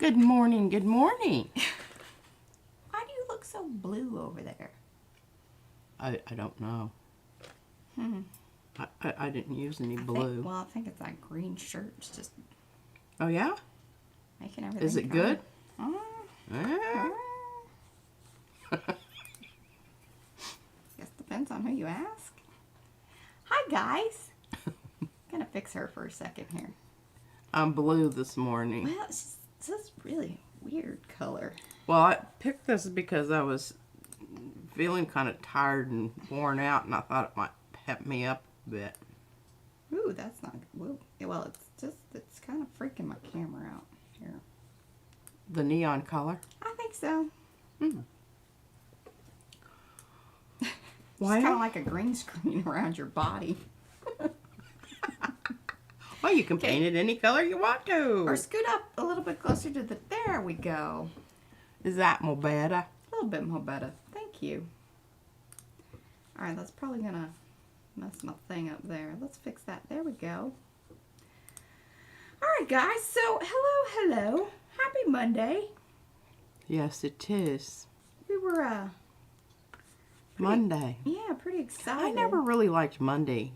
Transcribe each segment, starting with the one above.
Good morning, good morning. Why do you look so blue over there? I don't know. I didn't use any blue. I think it's that green shirt. It's just Oh, yeah? making everything. Is it good? Guess depends on who you ask. Hi, guys. Gonna fix her for a second here. I'm blue this morning. Well, it's this really weird color. Well, I picked this because I was feeling kind of tired and worn out, and I thought it might pep me up a bit. Ooh, that's not good. Well, it's kind of freaking my camera out here. The neon color? I think so. Why? It's kind of like a green screen around your body. Well, you can paint it any color you want to. Or scoot up a little bit closer to the... There we go. Is that more better? A little bit more better. Thank you. Alright, that's probably going to mess my thing up there. Let's fix that. There we go. Alright, guys. So, hello. Happy Monday. Yes, it is. We were, Monday. yeah, pretty excited. I never really liked Monday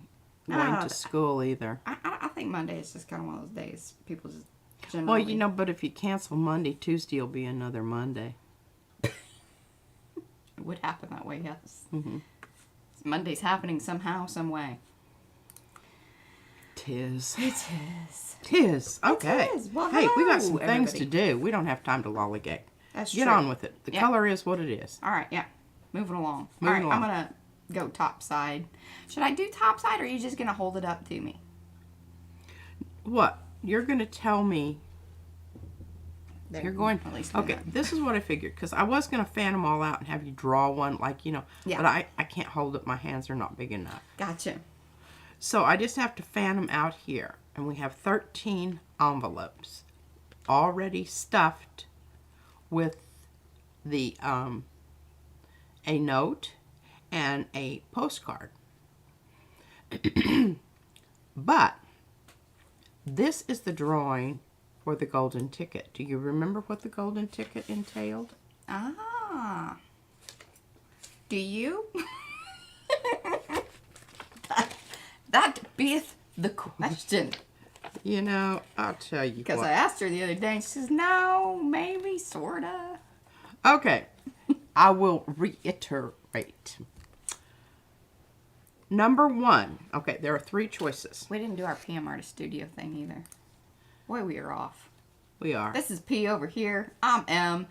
going to school either. I think Monday is just kind of one of those days people just generally... Well, you know, but if you cancel Monday, Tuesday will be another Monday. It would happen that way, yes. Monday's happening somehow, some way. Tis. It is. Tis. Okay. It is. Well, hey, we got some hello, things to everybody. do. We don't have time to lollygag. That's Get true. on with it. The color is what it is. All right, yeah. Moving along. Moving All right, along. I'm going to go top side. Should I do top side, or are you just going to hold it up to me? What? You're going to tell me. There, You're going. at least do Okay, that. this is what I figured. Because I was going to fan them all out and have you draw one, like, you know. Yeah. But I can't hold it. My hands are not big enough. Gotcha. So I just have to fan them out here. And we have 13 envelopes already stuffed with the a note and a postcard. But this is the drawing for the golden ticket. Do you remember what the golden ticket entailed? Ah. Do you? that beeth the question. You know, I'll tell you Because what. I asked her the other day, and she says, no, maybe, sorta. Okay, I will reiterate. Number 1. Okay, there are 3 choices. We didn't do our PM Artist Studio thing either. Boy, we are off. We are. This is P over here. I'm M.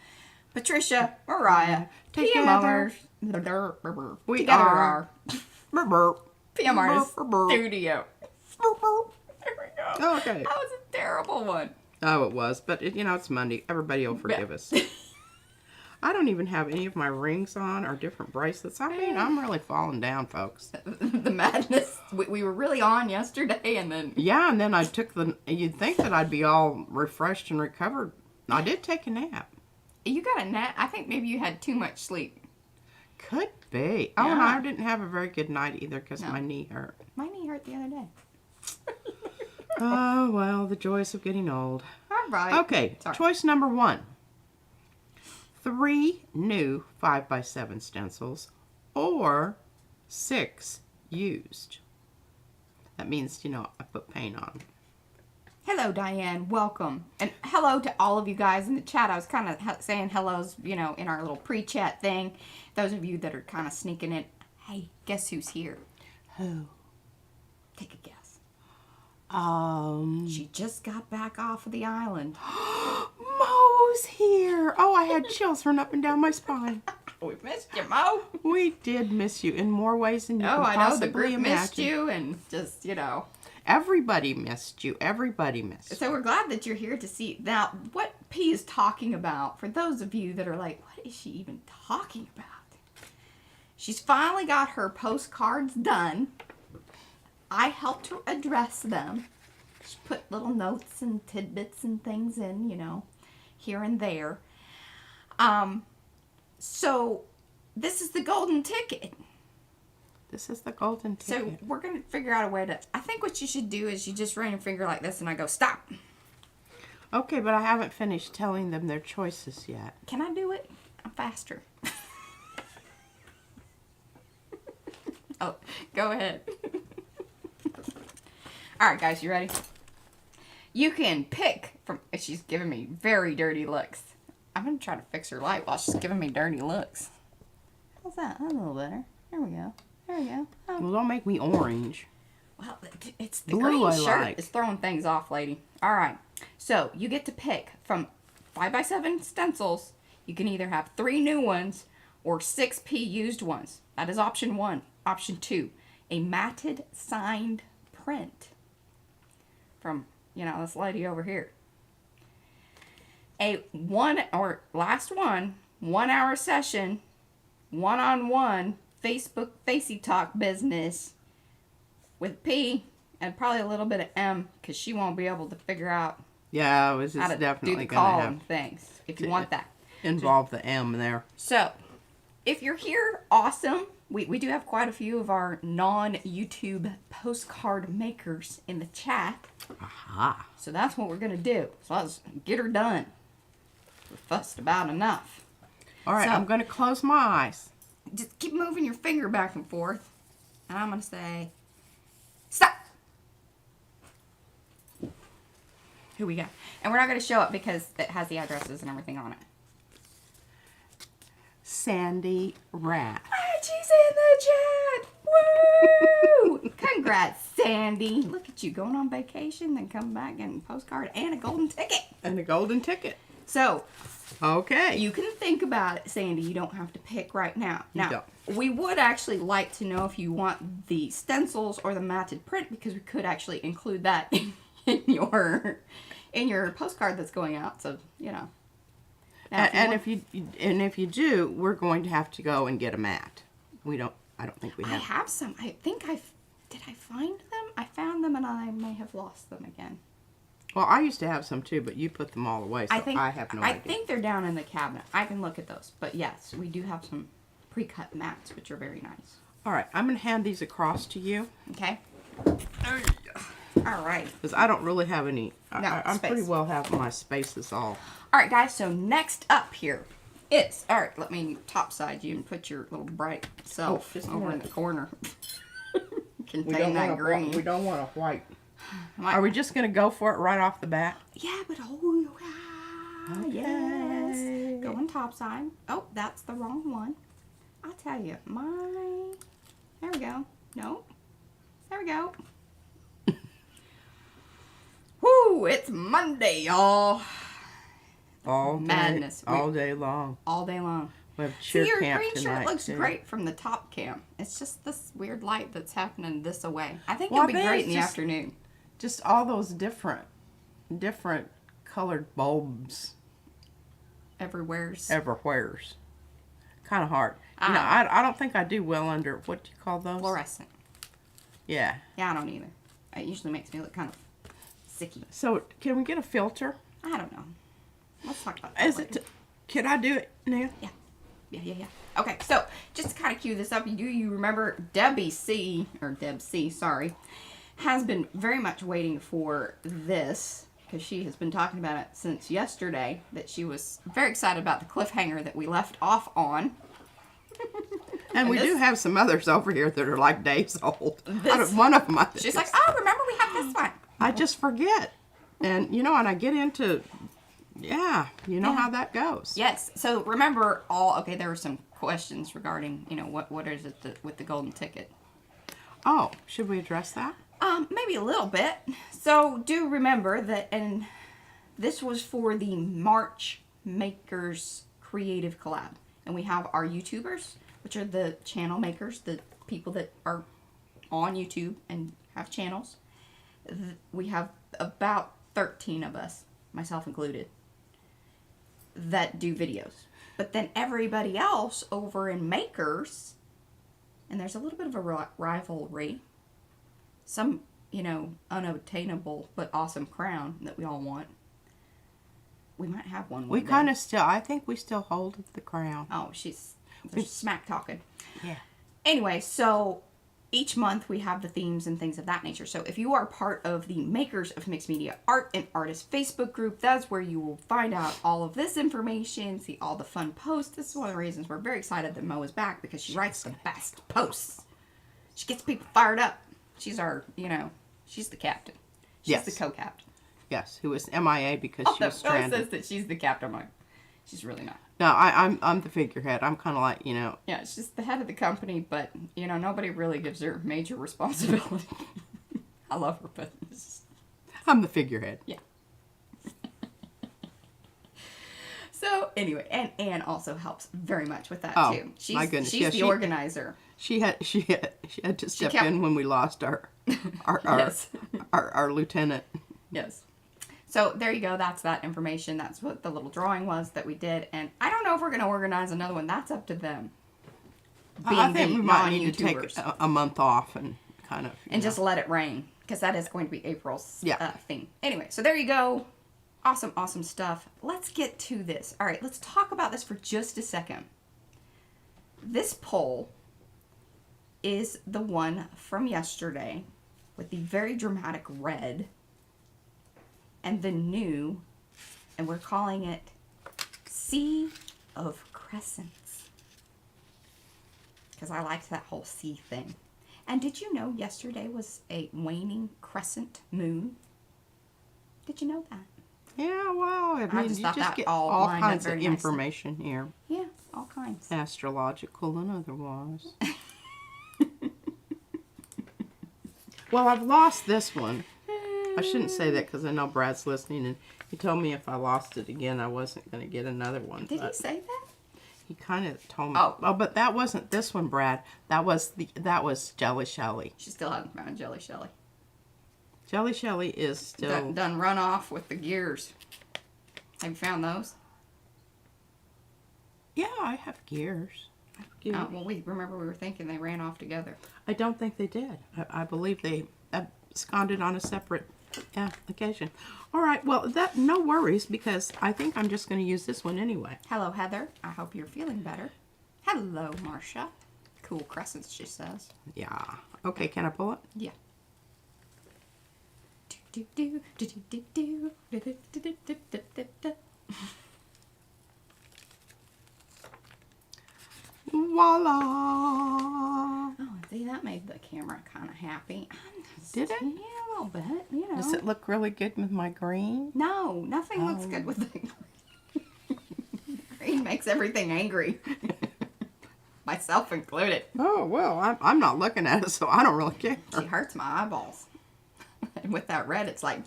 Patricia, Mariah, Together. We Together are. PM Artist Studio. There we go. Okay. That was a terrible one. Oh, it was. But, you know, it's Monday. Everybody will forgive us. I don't even have any of my rings on or different bracelets. I mean, I'm really falling down, folks. The madness. We were really on yesterday, and then... Yeah, and then I took the... You'd think that I'd be all refreshed and recovered. I did take a nap. You got a nap? I think maybe you had too much sleep. Could be. Oh, and Yeah. I didn't have a very good night either because No. my knee hurt. My knee hurt the other day. Oh, well, the joys of getting old. All right. Okay, Sorry. choice number 1. 3 new 5x7 stencils or 6 used. That means, you know, I put paint on them. Hello, Diane. Welcome. And hello to all of you guys in the chat. I was kind of saying hellos, you know, in our little pre-chat thing. Those of you that are kind of sneaking in. Hey, guess who's here? Who? Take a guess. She She just got back off of the island. Mo's here. Oh, I had chills run up and down my spine. We missed you, Mo. We did miss you in more ways than you Oh, can I know. possibly The group imagine. missed you, and just, you know. Everybody missed you. Everybody missed you. So we're glad that you're here to see. Now, what P is talking about, for those of you that are like, what is she even talking about? She's finally got her postcards done. I helped her address them. She put little notes and tidbits and things in, you know, here and there. So this is the golden ticket. This is the golden ticket. So we're going to figure out a way to... I think what you should do is you just run your finger like this and I go, stop. Okay, but I haven't finished telling them their choices yet. Can I do it? I'm faster. Oh, go ahead. All right, guys, you ready? You can pick from... She's giving me very dirty looks. I'm going to try to fix her light while she's giving me dirty looks. How's that? A little better. There we go. There we go. Oh. Well, don't make me orange. Well, it's the Blue green I shirt like. is throwing things off, lady. All right. So, you get to pick from 5x7 stencils. You can either have 3 new ones or 6p used ones. That is option 1. Option 2, a matted signed print from, you know, this lady over here. A last 1 hour session, one-on-one Facebook Facey Talk business with P and probably a little bit of M, because she won't be able to figure out Yeah, I was how just to do definitely the going to call have and things, if you want that. involve the M there. So, if you're here, awesome. We do have quite a few of our non-YouTube postcard makers in the chat. Aha. So that's what we're going to do. So let's get her done. We fussed about enough. All right, So- I'm going to close my eyes. Just keep moving your finger back and forth. And I'm going to say, stop. Who we got? And we're not going to show it because it has the addresses and everything on it. Sandy Rat. She's in the chat. Woo! Congrats, Sandy. Look at you going on vacation, then come back and postcard and a golden ticket. And a golden ticket. So, Okay. you can think about it, Sandy. You don't have to pick right now. You Now, don't. we would actually like to know if you want the stencils or the matted print, because we could actually include that in your postcard that's going out. So, you know. Now, And want- if you do, we're going to have to go and get a mat. I don't think we I have. have some. I think did I find them? I found them and I may have lost them again. Well, I used to have some too, but you put them all away, so I have no I idea. think they're down in the cabinet. I can look at those. But yes, we do have some pre-cut mats, which are very nice. All right, I'm going to hand these across to you. Okay. All right. Because I don't really have any. No, I'm space. pretty well have my spaces all. All right, guys. So next up here is, all right, let me topside you and put your little bright self just a over in minute. the corner. We Contain that green. we don't want a white. Might- Are we just going to go for it right off the bat? Yeah, but yes. Go on top side. Oh, that's the wrong one. I'll tell you, there we go. Nope. There we go. Woo, it's Monday, y'all. All day, Madness. all day long. All day long. We have See, cheer your camp green tonight shirt looks too. great from the top cam. It's just this weird light that's happening this away. I think Well, I it'll be bet great it's in the just- afternoon. Just all those different colored bulbs Everywhere's. everywhere's. Kind of hard. You know, I don't think I do well under, what do you call those? Fluorescent. Yeah. Yeah, I don't either. It usually makes me look kind of sicky. So, can we get a filter? I don't know. Let's talk about that Is later. it? Can I do it now? Yeah. Okay, so just to kind of cue this up, you remember Deb C, sorry, has been very much waiting for this, because she has been talking about it since yesterday, that she was very excited about the cliffhanger that we left off on. And we this- do have some others over here that are like days old. This- One of them, She's like, oh, remember we have this one. I just forget. And, and I get into, how that goes. Yes, so remember there were some questions regarding, what is it with the golden ticket. Oh, should we address that? Maybe a little bit. So do remember that, and this was for the March Makers Creative Collab. And we have our YouTubers, which are the channel makers, the people that are on YouTube and have channels. We have about 13 of us, myself included, that do videos. But then everybody else over in Makers, and there's a little bit of a rivalry. Some, unattainable but awesome crown that we all want. We might have one. We day. kind of I think we still hold the crown. Oh, they're smack talking. Yeah. Anyway, so each month we have the themes and things of that nature. So if you are part of the Makers of Mixed Media Art and Artists Facebook group, that's where you will find out all of this information, see all the fun posts. This is one of the reasons we're very excited that Mo is back, because she writes the best posts. She gets people fired up. She's our, she's the captain. She's the co-captain. Yes, who was MIA because she was stranded. Says that she's the captain. I'm like, she's really not. No, I'm the figurehead. I'm kind of like, Yeah, she's the head of the company, but, nobody really gives her major responsibility. I love her, but I'm the figurehead. Yeah. So, anyway, and Anne also helps very much with that, too. My goodness. She's the organizer. She had to step in when we lost our lieutenant. Yes. So there you go. That's that information. That's what the little drawing was that we did. And I don't know if we're going to organize another one. That's up to them. I think we might need to take a month off and kind of... And just let it rain. Because that is going to be April's thing. Anyway, so there you go. Awesome, awesome stuff. Let's get to this. All right, let's talk about this for just a second. This poll is the one from yesterday with the very dramatic red and the new, and we're calling it Sea of Crescents, because I liked that whole sea thing. And did you know yesterday was a waning crescent moon? Did you know that? Yeah, wow. I mean, just you thought just that get all all lined up kinds of very information here. Yeah, all kinds. Astrological and otherwise. Well, I've lost this one. I shouldn't say that because I know Brad's listening, and he told me if I lost it again, I wasn't going to get another one. Did he say that? He kind of told me. Oh, but that wasn't this one, Brad. That was Jelly Shelly. She still hasn't found Jelly Shelly. Jelly Shelly is still done run off with the gears. Have you found those? Yeah, I have gears. Well, we were thinking they ran off together. I don't think they did. I believe they absconded on a separate occasion. All right, well, no worries, because I think I'm just going to use this one anyway. Hello, Heather. I hope you're feeling better. Hello, Marcia. Cool crescents, she says. Yeah. Okay, can I pull it? Yeah. Voila! Oh, see, that made the camera kind of happy. Did it? Yeah, a little bit, Does it look really good with my green? No, nothing looks good with the green. Green makes everything angry. Myself included. Oh, well, I'm not looking at it, so I don't really care. She hurts my eyeballs. And with that red, it's like...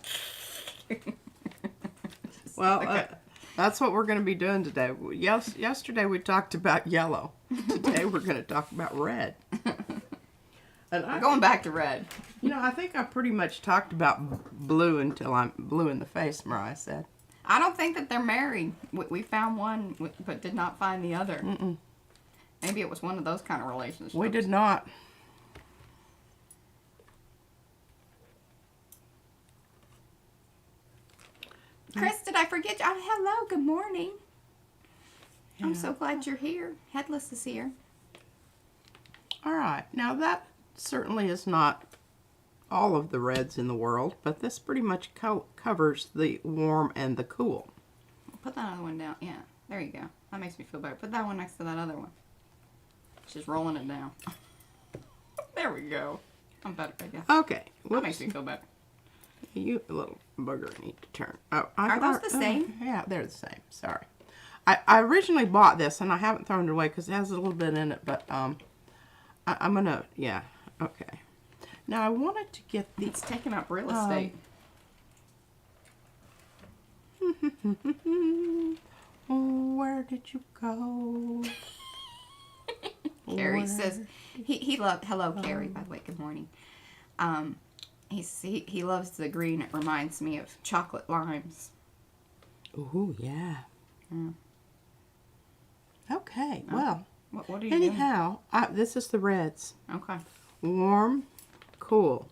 Well, that's what we're going to be doing today. Yesterday we talked about yellow. Today we're going to talk about red. And we're going back to red. I think I pretty much talked about blue until I'm blue in the face, Mariah said. I don't think that they're married. We found one, but did not find the other. Mm-mm. Maybe it was one of those kind of relationships. We did not. Chris, did I forget you? Oh, hello, good morning. Yeah. I'm so glad you're here. Headless is here. All right. Now, that certainly is not all of the reds in the world, but this pretty much covers the warm and the cool. Put that other one down. Yeah, there you go. That makes me feel better. Put that one next to that other one. Just rolling it down. There we go. I'm better, I guess. Okay. That makes me feel better. You little booger need to turn. Oh, Are those the same? Yeah, they're the same. Sorry. I originally bought this, and I haven't thrown it away because it has a little bit in it, but I'm going to, yeah, okay. Now, I wanted to get the... It's taking up real estate. Where did you go? Carrie says he loved. Hello, Carrie. By the way, good morning. He loves the green. It reminds me of chocolate limes. Ooh, yeah. Mm. Okay. Well. What are you anyhow, this is the reds. Okay. Warm, cool.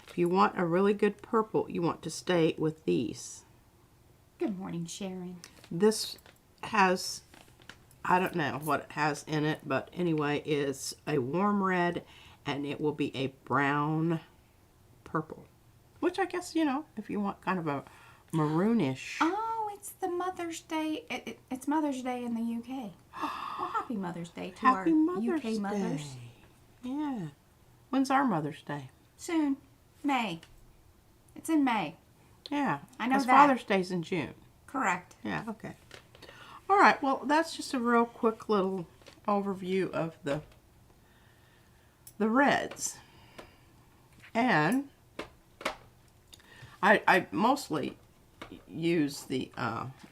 If you want a really good purple, you want to stay with these. Good morning, Sharon. This has, I don't know what it has in it, but anyway, it's a warm red and it will be a brown purple, which I guess, you know, if you want kind of a maroonish. Oh, it's the Mother's Day. It's Mother's Day in the UK. Well, happy Mother's Day to Happy our Mother's UK mothers. Day. Yeah. When's our Mother's Day? Soon. May. It's in May. Yeah. I know 'cause that. Father's Day's in June. Correct. Yeah, okay. All right, well, that's just a real quick little overview of the reds. And I mostly use the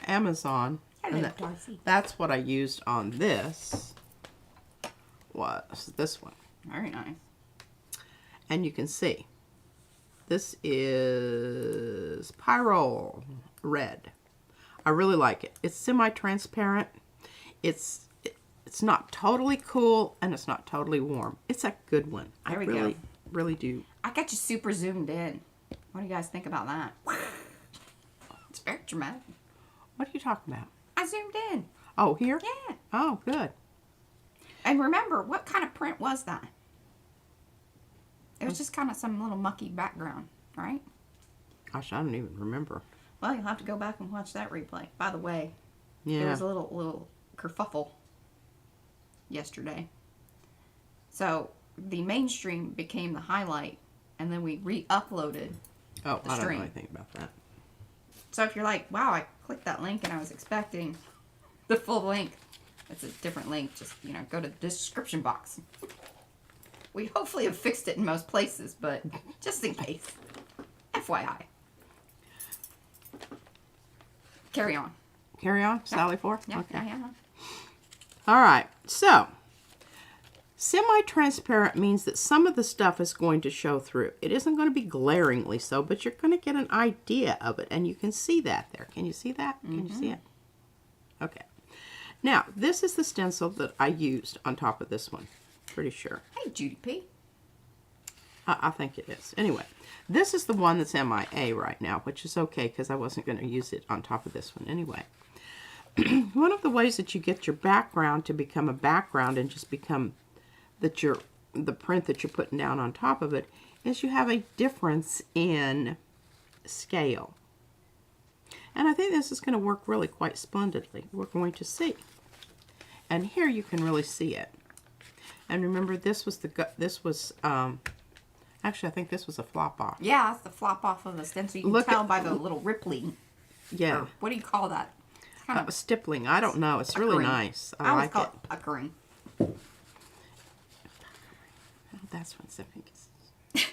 Amazon. Hello, and Darcy. that's what I used on this, was this one. Very nice. And you can see, this is Pyrrole Red. I really like it. It's semi-transparent. It's not totally cool, and it's not totally warm. It's a good one. There we really, go. really do. I got you super zoomed in. What do you guys think about that? It's very dramatic. What are you talking about? I zoomed in. Oh, here? Yeah. Oh, good. And remember, what kind of print was that? It was just kind of some little mucky background, right? Gosh, I don't even remember. Well, you'll have to go back and watch that replay. By the way, Yeah. there was a little kerfuffle yesterday. So the mainstream became the highlight, and then we re-uploaded. Oh, the I don't know stream. anything about that. So if you're like, wow, I clicked that link and I was expecting the full link, it's a different link. Just, you know, go to the description box. We hopefully have fixed it in most places, but just in case. FYI. Carry on. Carry on, Sally Four? Yeah, Okay. yeah. All right, so semi-transparent means that some of the stuff is going to show through. It isn't going to be glaringly so, but you're going to get an idea of it, and you can see that there. Can you see that? Can you see it? Okay. Now, this is the stencil that I used on top of this one. Pretty sure. Hey, Judy P. I think it is. Anyway, this is the one that's MIA right now, which is okay because I wasn't going to use it on top of this one anyway. One of the ways that you get your background to become a background and just become the print that you're putting down on top of it is you have a difference in scale. And I think this is going to work really quite splendidly. We're going to see. And here you can really see it. And remember, this was actually, I think this was a flop off. Yeah, that's the flop off of the stencil. You can tell by the little rippling. Yeah. Or what do you call that? It's kind of stippling. I don't know. It's really puckering. nice. I always like call it. it puckering. Oh, that's what zipping is.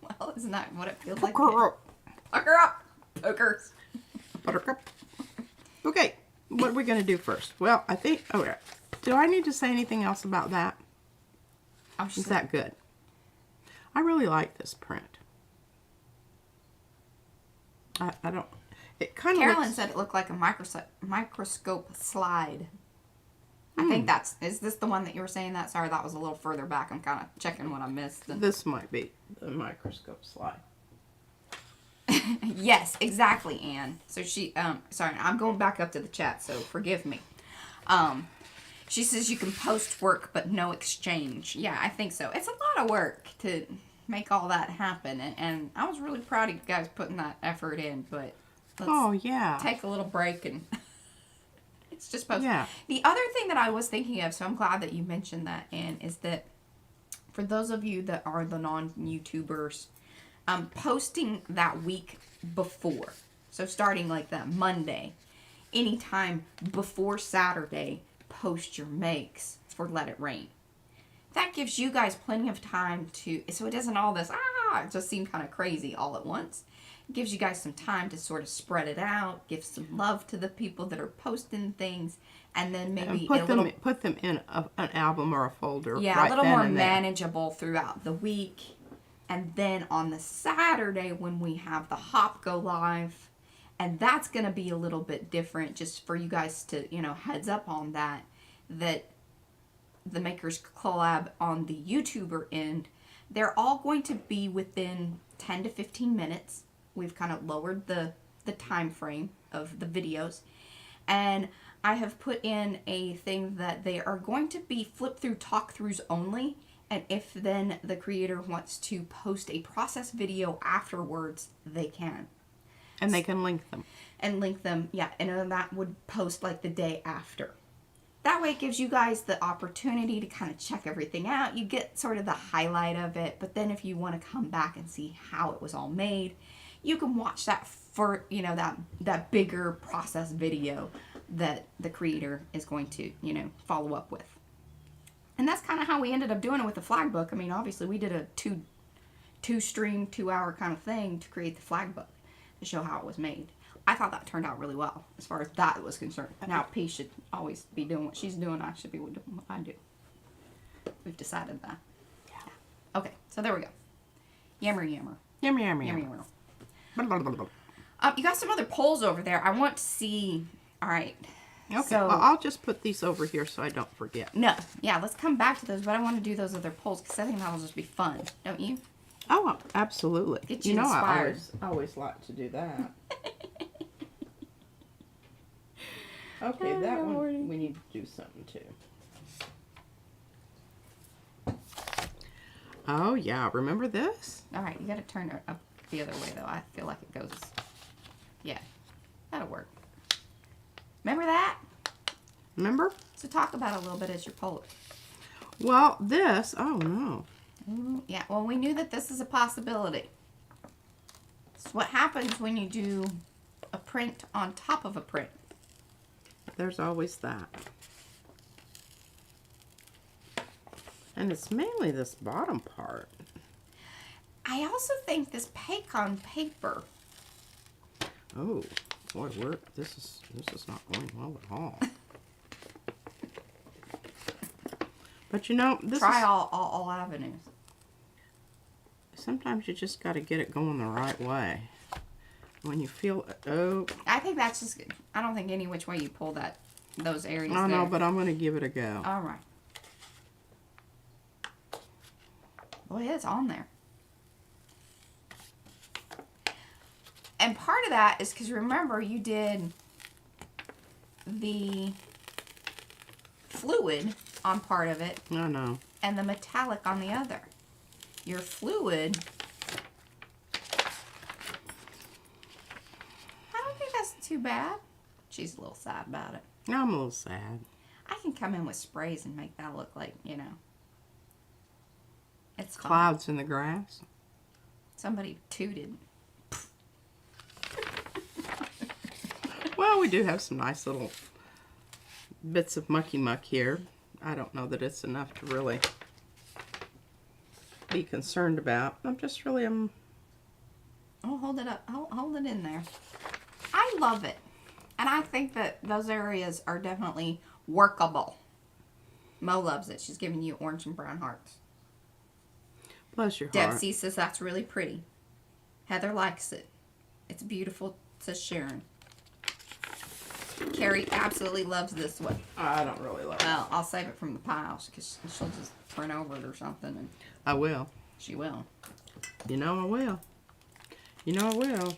Well, isn't that what it feels like? Pucker up. Pucker up, pokers. Buttercup. Okay, what are we going to do first? Well, I think, okay. Do I need to say anything else about that? Is that good? I really like this print. I don't, it kind of Carolyn looks, said it looked like a microscope slide. I think is this the one that you were saying that? Sorry, that was a little further back. I'm kind of checking what I missed. This might be the microscope slide. Yes, exactly, Anne. So she, sorry, I'm going back up to the chat, so forgive me. She says you can post work, but no exchange. Yeah, I think so. It's a lot of work to make all that happen, and I was really proud of you guys putting that effort in, but let's take a little break and it's just post. Yeah. The other thing that I was thinking of, so I'm glad that you mentioned that, Anne, is that for those of you that are the non-YouTubers, posting that week before. So starting like that Monday, anytime before Saturday, post your makes for Let It Rain. That gives you guys plenty of time to, so it isn't all this, it just seemed kind of crazy all at once. It gives you guys some time to sort of spread it out, give some love to the people that are posting things, and then maybe and put them in an album or a folder. Yeah, right a little then more and there. manageable throughout the week. And then on the Saturday when we have the hop go live, and that's going to be a little bit different, just for you guys to, heads up on that the Makers Collab on the YouTuber end, they're all going to be within 10 to 15 minutes. We've kind of lowered the time frame of the videos. And I have put in a thing that they are going to be flip through talk-throughs only. And if then the creator wants to post a process video afterwards, they can. And they can link them. And link them, yeah. And then that would post like the day after. That way it gives you guys the opportunity to kind of check everything out. You get sort of the highlight of it. But then if you want to come back and see how it was all made, you can watch that for, you know, that bigger process video that the creator is going to, you know, follow up with. And that's kind of how we ended up doing it with the flag book. I mean, obviously we did a two-stream, 2-hour kind of thing to create the flag book to show how it was made. I thought that turned out really well as far as that was concerned. Now P should always be doing what she's doing. I should be doing what I do. We've decided that. Yeah. Okay, so there we go. Yammer, yammer. Yammer, yammer, Yammer, yammer. yammer. You got some other polls over there. I want to see. All right. Okay, So, well, I'll just put these over here so I don't forget. no. Yeah, let's come back to those, but I want to do those other polls because I think that'll just be fun. Don't you? Oh, absolutely. Get you know, inspired. I always like to do that. Okay, that one we need to do something too. Oh, yeah. Remember this? All right, you got to turn it up the other way, though. I feel like it goes... Yeah, that'll work. Remember that? Remember? So talk about it a little bit as your poll. Well, this... Oh, no. Ooh, yeah, well, we knew that this is a possibility. It's what happens when you do a print on top of a print. There's always that. And it's mainly this bottom part. I also think this Paycon paper. Oh, boy, this is not going well at all. But you know, Try all avenues. Sometimes you just got to get it going the right way. When you feel, oh. I think that's just good. I don't think any which way you pull those areas I know, there. but I'm going to give it a go. All right. Boy, it's on there. And part of that is because remember you did the fluid on part of it. I know. And the metallic on the other. Your fluid, I don't think that's too bad. She's a little sad about it. I'm a little sad. I can come in with sprays and make that look like, you know. It's fun. Clouds in the grass. Somebody tooted. Well, we do have some nice little bits of mucky muck here. I don't know that it's enough to really be concerned about. I'm just really Oh, hold it up. Hold it in there. I love it. And I think that those areas are definitely workable. Mo loves it. She's giving you orange and brown hearts. bless your heart. Debsy says that's really pretty. Heather likes it. It's beautiful, says Sharon. Carrie absolutely loves this one. I don't really love it. Well, I'll save it from the pile because she'll just turn over it or something, and I will. she will. You know I will. You know I will.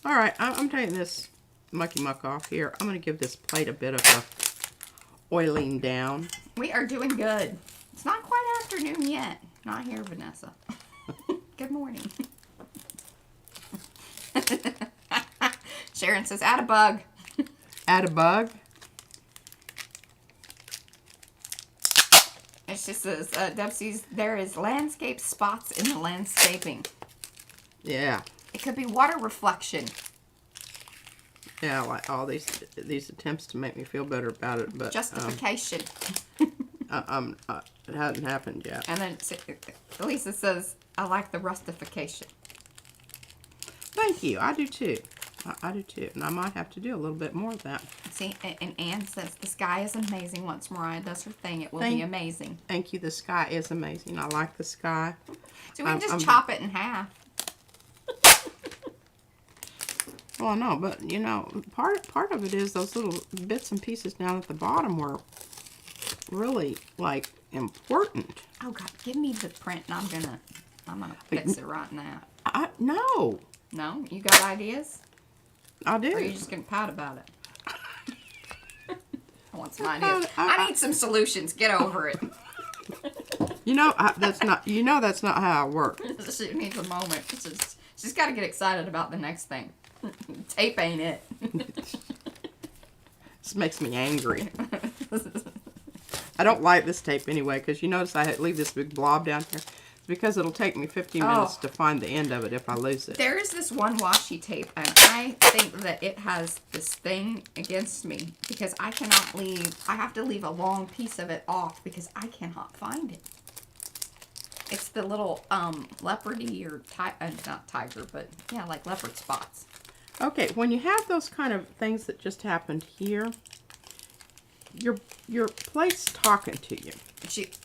All right, I'm taking this mucky muck off here. I'm going to give this plate a bit of a oiling down. We are doing good. It's not quite afternoon yet. Not here, Vanessa. Good morning. Sharon says, add a bug. Add a bug. It just says, Debsy's, there is landscape spots in the landscaping. Yeah. It could be water reflection. Yeah, like all these attempts to make me feel better about it, but Justification. it hasn't happened yet. And then Lisa says, I like the rustification. Thank you. I do too. I do too. And I might have to do a little bit more of that. See, and Anne says, the sky is amazing. Once Mariah does her thing, it will be amazing. Thank you. The sky is amazing. I like the sky. So we can just chop it in half. Well, no, but you know, part of it is those little bits and pieces down at the bottom were really like important. Oh God, give me the print, and I'm gonna fix it right now. No. No, you got ideas? I do. Or are you just gonna pout about it? I want some ideas. I need some solutions. Get over it. That's not. That's not how I work. She needs a moment. She's got to get excited about the next thing. Tape ain't it. This makes me angry. I don't like this tape anyway, because you notice I leave this big blob down here. It's because it'll take me 15 minutes to find the end of it if I lose it. There is this one washi tape, and I think that it has this thing against me, because I cannot leave. I have to leave a long piece of it off because I cannot find it. It's the little leopardy or not tiger, but yeah, like leopard spots. Okay, when you have those kind of things that just happened here, your plate's talking to you.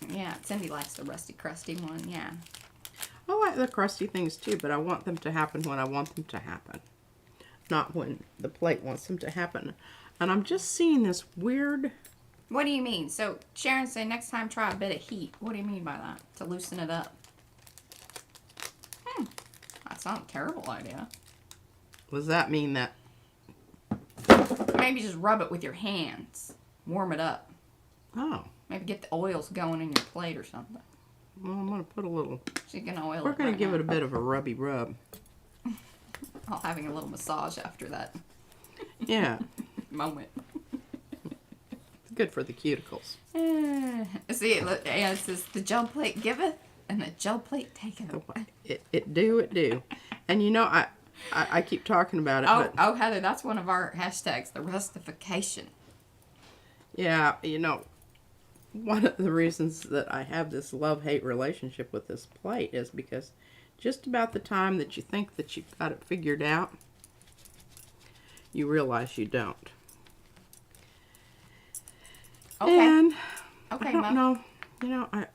Yeah, Cindy likes the rusty crusty one. Yeah. I like the crusty things too, but I want them to happen when I want them to happen, not when the plate wants them to happen. And I'm just seeing this weird. What do you mean? So Sharon said next time try a bit of heat. What do you mean by that? To loosen it up? That's not a terrible idea. Does that mean that? Maybe just rub it with your hands. Warm it up. Oh. Maybe get the oils going in your plate or something. Well, I'm going to put a little. She's going to oil it. We're going to give now. it a bit of a rubby rub. I'll having a little massage after that Yeah. moment. It's good for the cuticles. See, look, and it says the gel plate giveth and the gel plate taketh away. It do. And I keep talking about it. Oh, Heather, that's one of our hashtags, the rustification. Yeah, one of the reasons that I have this love-hate relationship with this plate is because just about the time that you think that you've got it figured out, you realize you don't. Okay. And Okay, I don't know.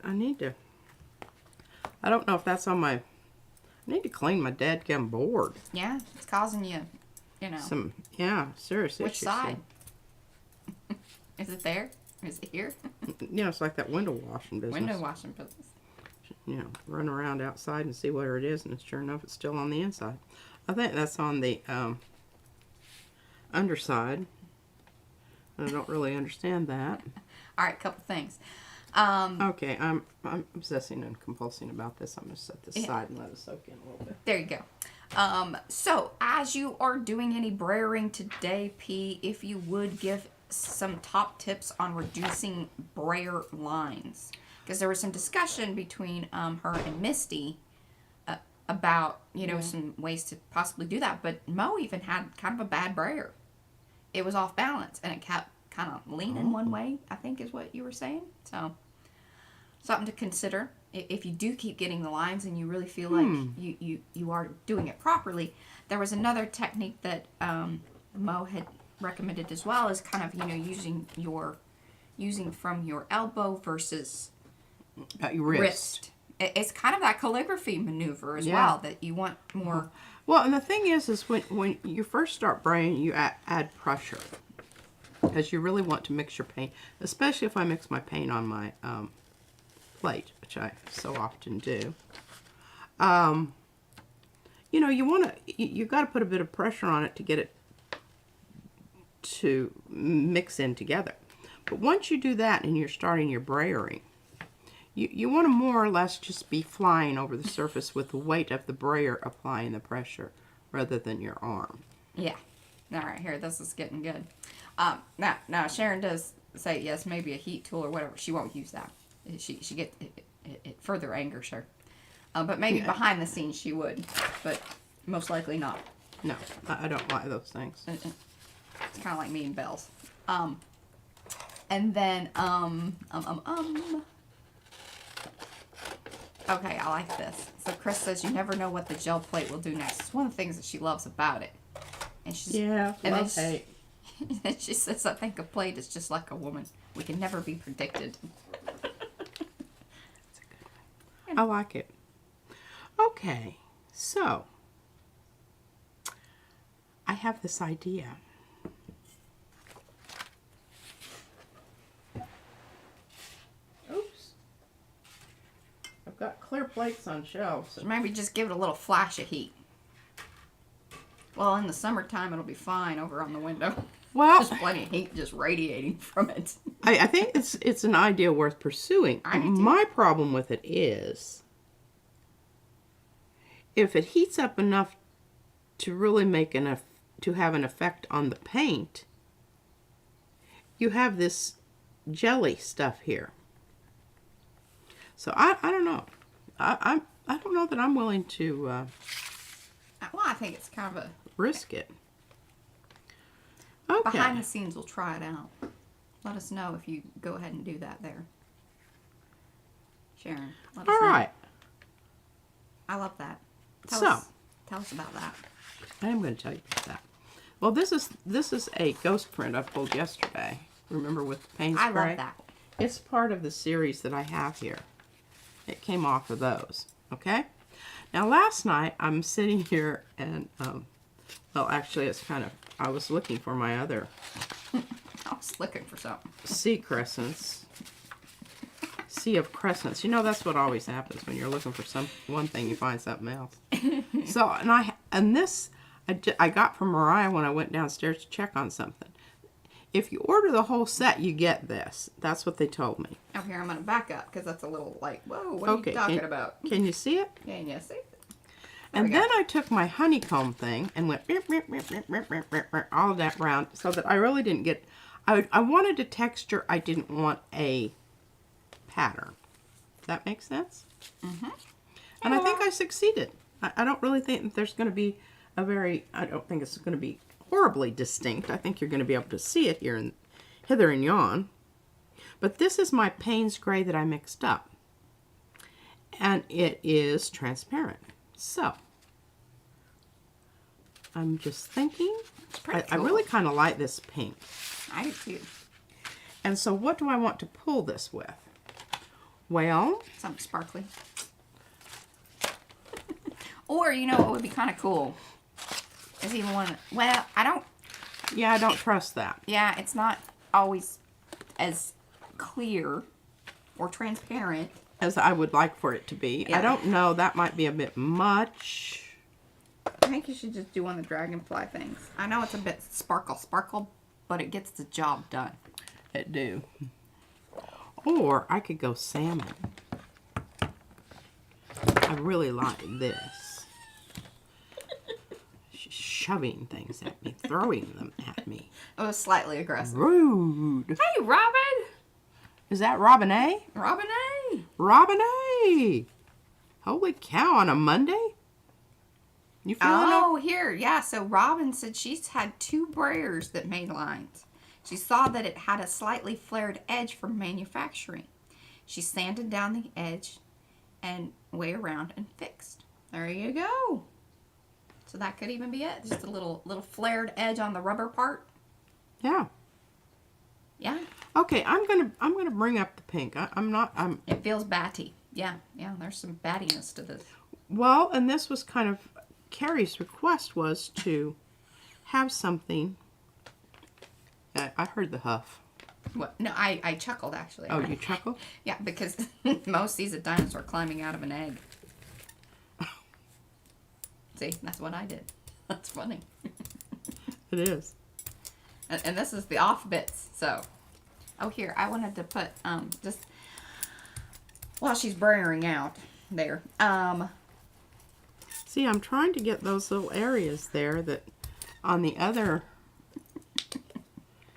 I need to. I don't know if that's on my. I need to clean my dadgum board. Yeah, it's causing you, Some serious Which issues. side? Is it there? Is it here? It's like that window washing business. Window washing business. Run around outside and see where it is, and sure enough, it's still on the inside. I think that's on the underside. I don't really understand that. All right, couple things. Okay, I'm obsessing and compulsing about this. I'm going to set this aside and let it soak in a little bit. There you go. So, as you are doing any brayering today, P, if you would give some top tips on reducing brayer lines. Because there was some discussion between her and Misty about, some ways to possibly do that. But Mo even had kind of a bad brayer. It was off balance, and it kept kind of leaning one way, I think is what you were saying. So, something to consider. If you do keep getting the lines and you really feel like you are doing it properly, there was another technique that Mo had recommended as well, is kind of, using from your elbow versus your wrist. It's kind of that calligraphy maneuver as well, that you want more. Well, and the thing is when you first start braying, you add pressure. Because you really want to mix your paint, especially if I mix my paint on my plate, which I so often do. You got to put a bit of pressure on it to get it to mix in together. But once you do that and you're starting your brayering, you want to more or less just be flying over the surface with the weight of the brayer applying the pressure rather than your arm. Yeah. All right, here, this is getting good. Now Sharon does say yes, maybe a heat tool or whatever. She won't use that. She get it further angers her. But maybe behind the scenes she would, but most likely not. No, I don't like those things. It's kind of like me and bells. And then Okay, I like this. So Chris says you never know what the gel plate will do next. It's one of the things that she loves about it. And she's love-hate. And she says, I think a plate is just like a woman. We can never be predicted. I like it. Okay, so I have this idea. Oops. I've got clear plates on shelves. So maybe just give it a little flash of heat. Well, in the summertime, it'll be fine over on the window. Well, There's plenty of heat just radiating from it. I think it's an idea worth pursuing. I do too. My problem with it is if it heats up enough to really to have an effect on the paint, you have this jelly stuff here. So I don't know. I don't know that I'm willing to Well, I think it's kind of a risk it. Okay. behind the scenes. We'll try it out. Let us know if you go ahead and do that there, Sharon. Let us All know. right. I love that. Tell us about that. I am going to tell you about that. Well, this is a ghost print I pulled yesterday. Remember, with paint spray? I love that. It's part of the series that I have here. It came off of those. Okay. Now, last night I'm sitting here and well, actually, it's kind of I was looking for my other I was looking for something. sea of crescents. You know, that's what always happens when you're looking for one thing, you find something else. So, I got from Mariah when I went downstairs to check on something. If you order the whole set, you get this. That's what they told me. Oh, here, I'm going to back up because that's a little like, whoa, what are you talking about? Can you see it? Can you see? And then I took my honeycomb thing and went all that round so that I really didn't get... I wanted a texture. I didn't want a pattern. Does that make sense? Mm-hmm. And I think I succeeded. I don't really think that there's going to be I don't think it's going to be horribly distinct. I think you're going to be able to see it here and hither and yon. But this is my Payne's Gray that I mixed up. And it is transparent. So, I'm just thinking, I really kind of like this pink. I do too. And so what do I want to pull this with? Well, Something sparkly. Or, you know what would be kind of cool? Is even one, well, I don't trust that. Yeah, it's not always as clear or transparent As I would like for it to be. Yeah. I don't know, that might be a bit much. I think you should just do one of the dragonfly things. I know it's a bit sparkle, but it gets the job done. It do. Or I could go salmon. I really like this. Shoving things at me, throwing them at me. It was slightly aggressive. Rude. Hey, Robin! Is that Robin A? Robin A! Robin A! Holy cow, on a Monday? You feeling Oh, here. Yeah, so Robin said she's had 2 brayers that made lines. She saw that it had a slightly flared edge from manufacturing. She sanded down the edge and way around and fixed. There you go. So that could even be it. Just a little flared edge on the rubber part. Yeah. Yeah. Okay, I'm gonna bring up the pink. It feels batty. Yeah, there's some battiness to this. Well, and this was kind of Carrie's request was to have something. I heard the huff. What? No, I chuckled actually. Oh, you chuckle? Yeah, because Mo sees a dinosaur climbing out of an egg. See, that's what I did. That's funny. It is. And this is the off bits. So, oh here, I wanted to put just while she's brayering out there. See, I'm trying to get those little areas there that on the other,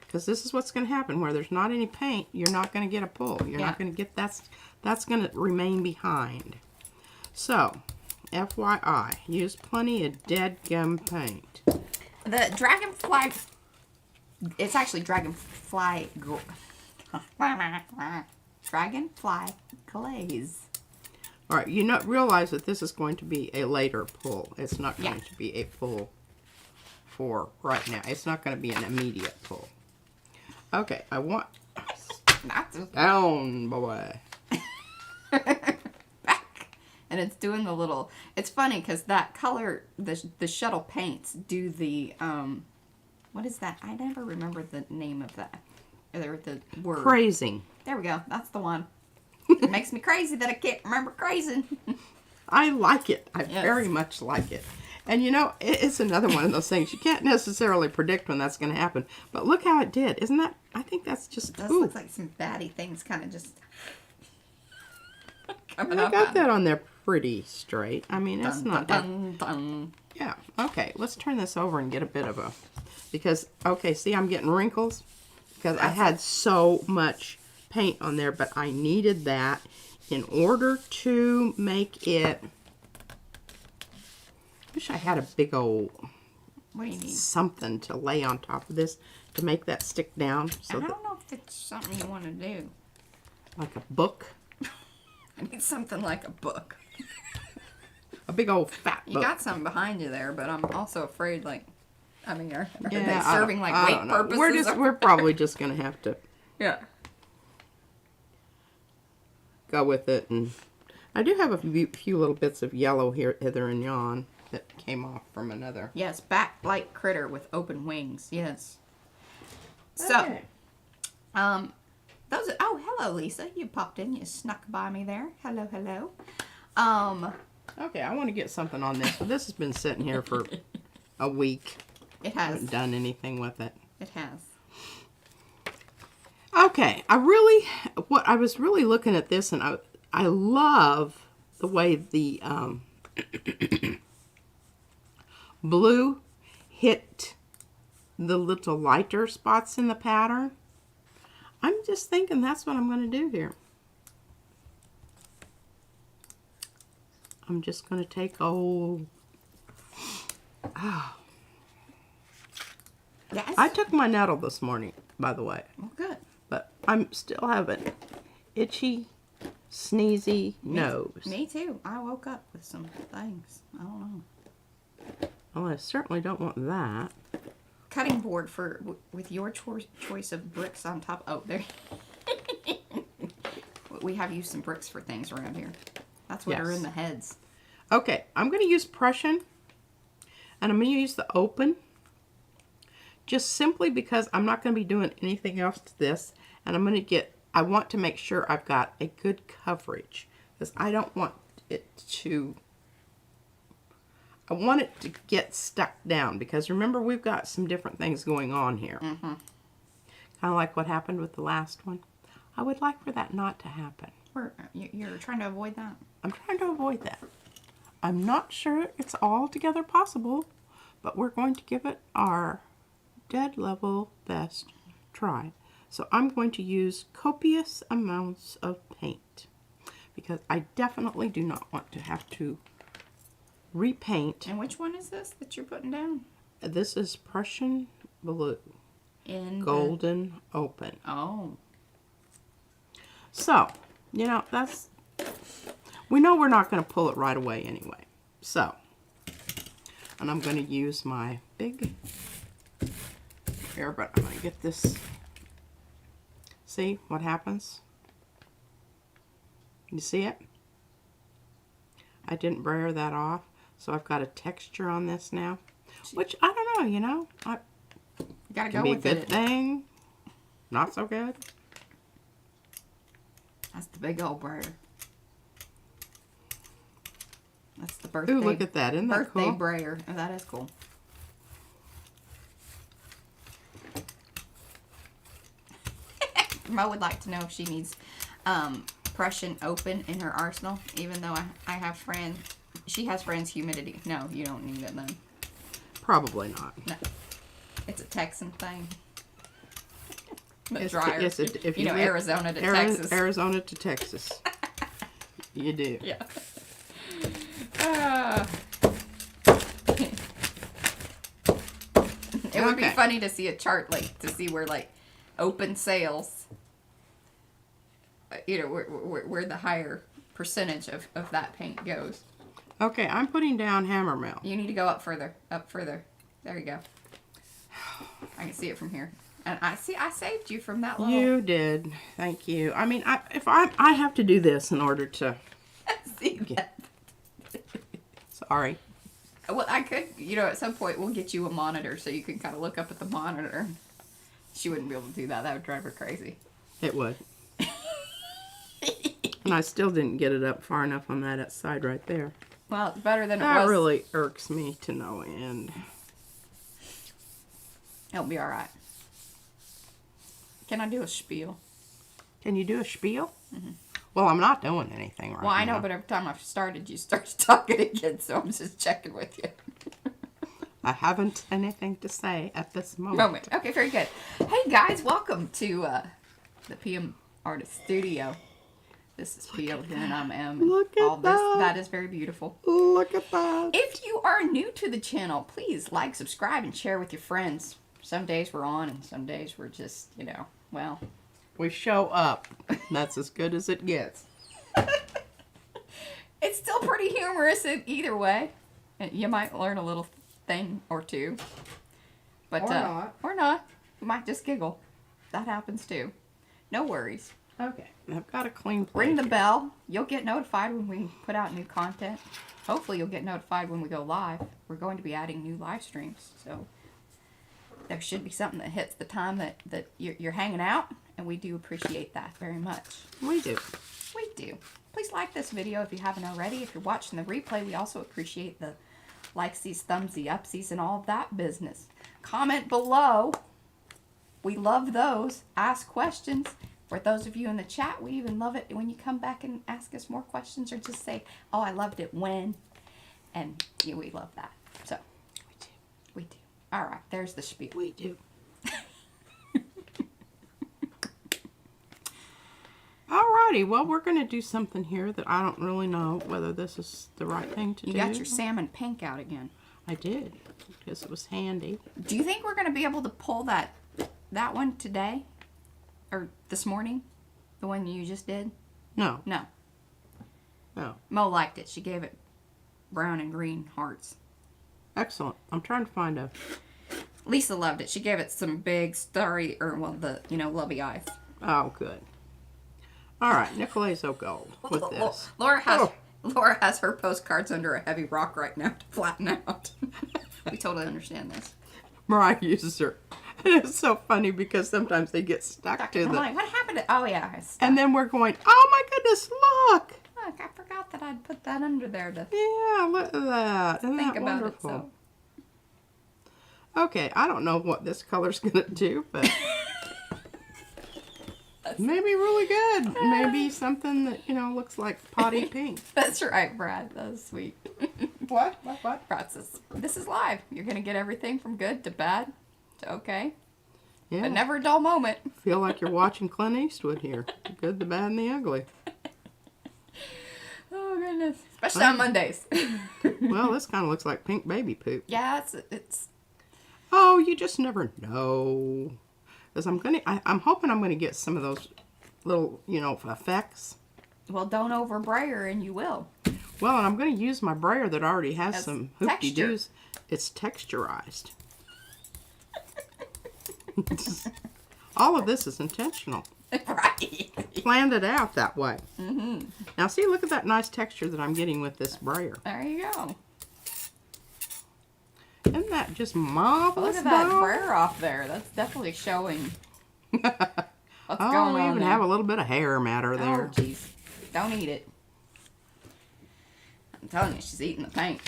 because this is what's going to happen where there's not any paint. You're not going to get a pull. You're not going to get that's going to remain behind. So, FYI, use plenty of dead gum paint. The dragonfly, it's actually dragonfly glaze. All right, you realize that this is going to be a later pull. It's not going to be a pull for right now. It's not going to be an immediate pull. Okay, I want down, boy. And it's doing the little, it's funny because that color, the shuttle paints do the, what is that? I never remember the name of that. Or the word. Crazing. There we go. That's the one. It makes me crazy that I can't remember crazing. I like it. I Yes. very much like it. And you know, it's another one of those things. You can't necessarily predict when that's going to happen. But look how it did. Isn't that? I think that's just. It does Ooh. look like some fatty things kind of just coming I up. got that on there pretty straight. I mean, it's not that. Dun, dun. Yeah. Okay. Let's turn this over and get a bit of a. Because, okay, see, I'm getting wrinkles. Because I had so much paint on there. But I needed that in order to make it. Wish I had a big old What do you need? something to lay on top of this to make that stick down. So I that, don't know if it's something you want to do. like a book. I need something like a book. A big old fat You book. got something behind you there, but I'm also afraid, like, I mean, are Yeah, they I serving don't- like I weight don't know. purposes? We're probably just gonna have to Yeah. go with it. And I do have a few little bits of yellow here, hither and yon, that came off from another. Yes, bat-like critter with open wings. Yes. So, Okay. those. Oh, hello, Lisa. You popped in. You snuck by me there. Hello, hello. Okay, I want to get something on this. So this has been sitting here for a week. It I has. haven't done anything with it. It has. Okay, what I was really looking at this, and I love the way the blue hit the little lighter spots in the pattern. I'm just thinking that's what I'm going to do here. I'm just going to take Yes. I took my nettle this morning, by the way, Well, good. but I'm still having itchy, sneezy nose. Me too. I woke up with some things. I don't know. Well, I certainly don't want that. Cutting board for with your choice of bricks on top. Oh, there. We have used some bricks for things around here. That's what are Yes. in the heads. Okay, I'm going to use Prussian, and I'm going to use the open, just simply because I'm not going to be doing anything else to this, and I want to make sure I've got a good coverage, because I don't want it to, I want it to get stuck down, because remember, we've got some different things going on here. Mm-hmm. Kind of like what happened with the last one. I would like for that not to happen. You're trying to avoid that? I'm trying to avoid that. I'm not sure it's altogether possible, but we're going to give it our dead level best try. So I'm going to use copious amounts of paint because I definitely do not want to have to repaint. And which one is this that you're putting down? This is Prussian blue, In golden open. Oh. So, you know, we know we're not going to pull it right away anyway. So, and I'm going to use my big, here, but I'm going to get this, see what happens? You see it? I didn't brayer that off, so I've got a texture on this now, which I don't know, you know, You gotta can go be a with good it. thing, not so good. That's the big old brayer. That's the birthday. Ooh, look at that. Isn't that birthday cool? brayer. Oh, that is cool. Mo would like to know if she needs Prussian open in her arsenal, even though I have she has friends humidity. No, you don't need it then. Probably not. No. It's a Texan thing. The It's- dryer. it's a- if you know, live- Arizona to Texas. Arizona to Texas. You do. Yeah. It would be Okay. funny to see a chart, like, to see where, like, open sales, you know, where the higher percentage of that paint goes. Okay, I'm putting down hammer mill. You need to go up further. Up further. There you go. I can see it from here. And I saved you from that little... You did. Thank you. I mean, I have to do this in order to... see that. Sorry. Well, I could, you know, at some point we'll get you a monitor so you can kind of look up at the monitor. She wouldn't be able to do that. That would drive her crazy. It would. And I still didn't get it up far enough on that side right there. Well, it's better than it That was. really irks me to no end. It'll be all right. Can I do a spiel? Can you do a spiel? Well, I'm not doing anything right Well, I know, now. but every time I've started, you start talking again, so I'm just checking with you. I haven't anything to say at this moment. Okay, very good. Hey, guys, welcome to the PM Artist Studio. This is P.O. here, and I'm M. Look at all this. that. That is very beautiful. Look at that. If you are new to the channel, please like, subscribe, and share with your friends. Some days we're on, and some days we're just, well. We show up. That's as good as it gets. It's still pretty humorous either way. You might learn a little thing or two. But, Or not. Or not. You might just giggle. That happens too. No worries. Okay. I've got a clean plate. Ring the here. bell. You'll get notified when we put out new content. Hopefully you'll get notified when we go live. We're going to be adding new live streams. So there should be something that hits the time that you're hanging out. And we do appreciate that very much. We do. We do. Please like this video if you haven't already. If you're watching the replay, we also appreciate the likesies, thumbsy, upsies, and all of that business. Comment below. We love those. Ask questions. For those of you in the chat, we even love it when you come back and ask us more questions or just say, oh, I loved it when. And yeah, we love that. So, We do. we do. All right, there's the spiel. We do. Alrighty, well, we're going to do something here that I don't really know whether this is the right thing to do. You got your salmon pink out again. I did, because it was handy. Do you think we're going to be able to pull that one today? Or this morning? The one you just did? No, No. no. Mo liked it. She gave it brown and green hearts. Excellent. I'm trying to find a... Lisa loved it. She gave it some big starry, lovey eyes. Oh, good. Alright, Nicolai's Gold with this. Laura has her postcards under a heavy rock right now to flatten out. We totally understand this. Mariah uses her. And it's so funny because sometimes they get stuck to I'm the... like, what happened to... Oh, yeah. And then we're going, oh my goodness, look! Look, I forgot that I'd put that under there to Yeah, look at that. Isn't think that about wonderful? it. So. Okay, I don't know what this color's going to do, but... maybe really good. Maybe something that, looks like potty pink. That's right, Brad. That was sweet. What? This is live. You're going to get everything from good to bad to okay. Yeah. But never a dull moment. Feel like you're watching Clint Eastwood here. The good, the bad, and the ugly. Oh, goodness. Especially on Mondays. Well, this kind of looks like pink baby poop. Yeah, it's... Oh, you just never know. Because I'm hoping I'm going to get some of those little, effects. Well, don't over brayer and you will. Well, and I'm going to use my brayer that already has Has some texture. hoopty-doos. It's texturized. All of this is intentional. Right. Planned it out that way. Mm-hmm. Now, see, look at that nice texture that I'm getting with this brayer. There you go. Isn't that just marvelous? Look at that dog? brayer off there. That's definitely showing what's Oh, going we on even there. have a little bit of hair matter there. Oh, jeez. Don't eat it. I'm telling you, she's eating the paint.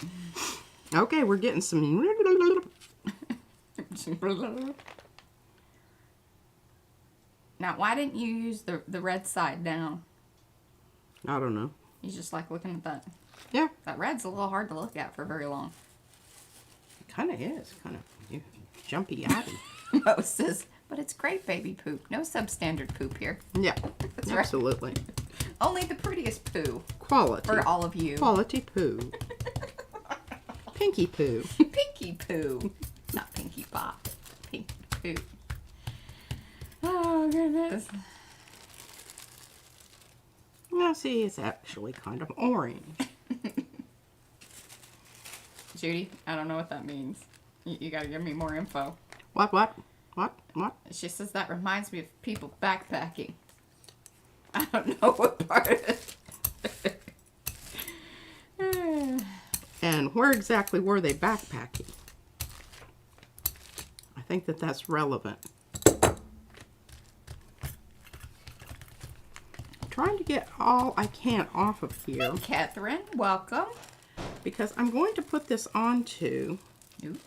Okay, we're getting some... Now, why didn't you use the red side down? I don't know. You just like looking at that. Yeah, That red's a little hard to look at for very long. it kind of is. Kind of jumpy yabby. Mo says, but it's great baby poop. No substandard poop here. Yeah, That's right. absolutely. Only the prettiest poo Quality. for all of you. Quality poo. Pinky poo. Pinky poo. Not pinky pop. Pinky poo. Oh, goodness. Now, see, it's actually kind of orange. Judy, I don't know what that means. You gotta give me more info. What? She says that reminds me of people backpacking. I don't know what part of it. And where exactly were they backpacking? I think that's relevant. Trying to get all I can off of here. Catherine, welcome. because I'm going to put this onto. Ooh.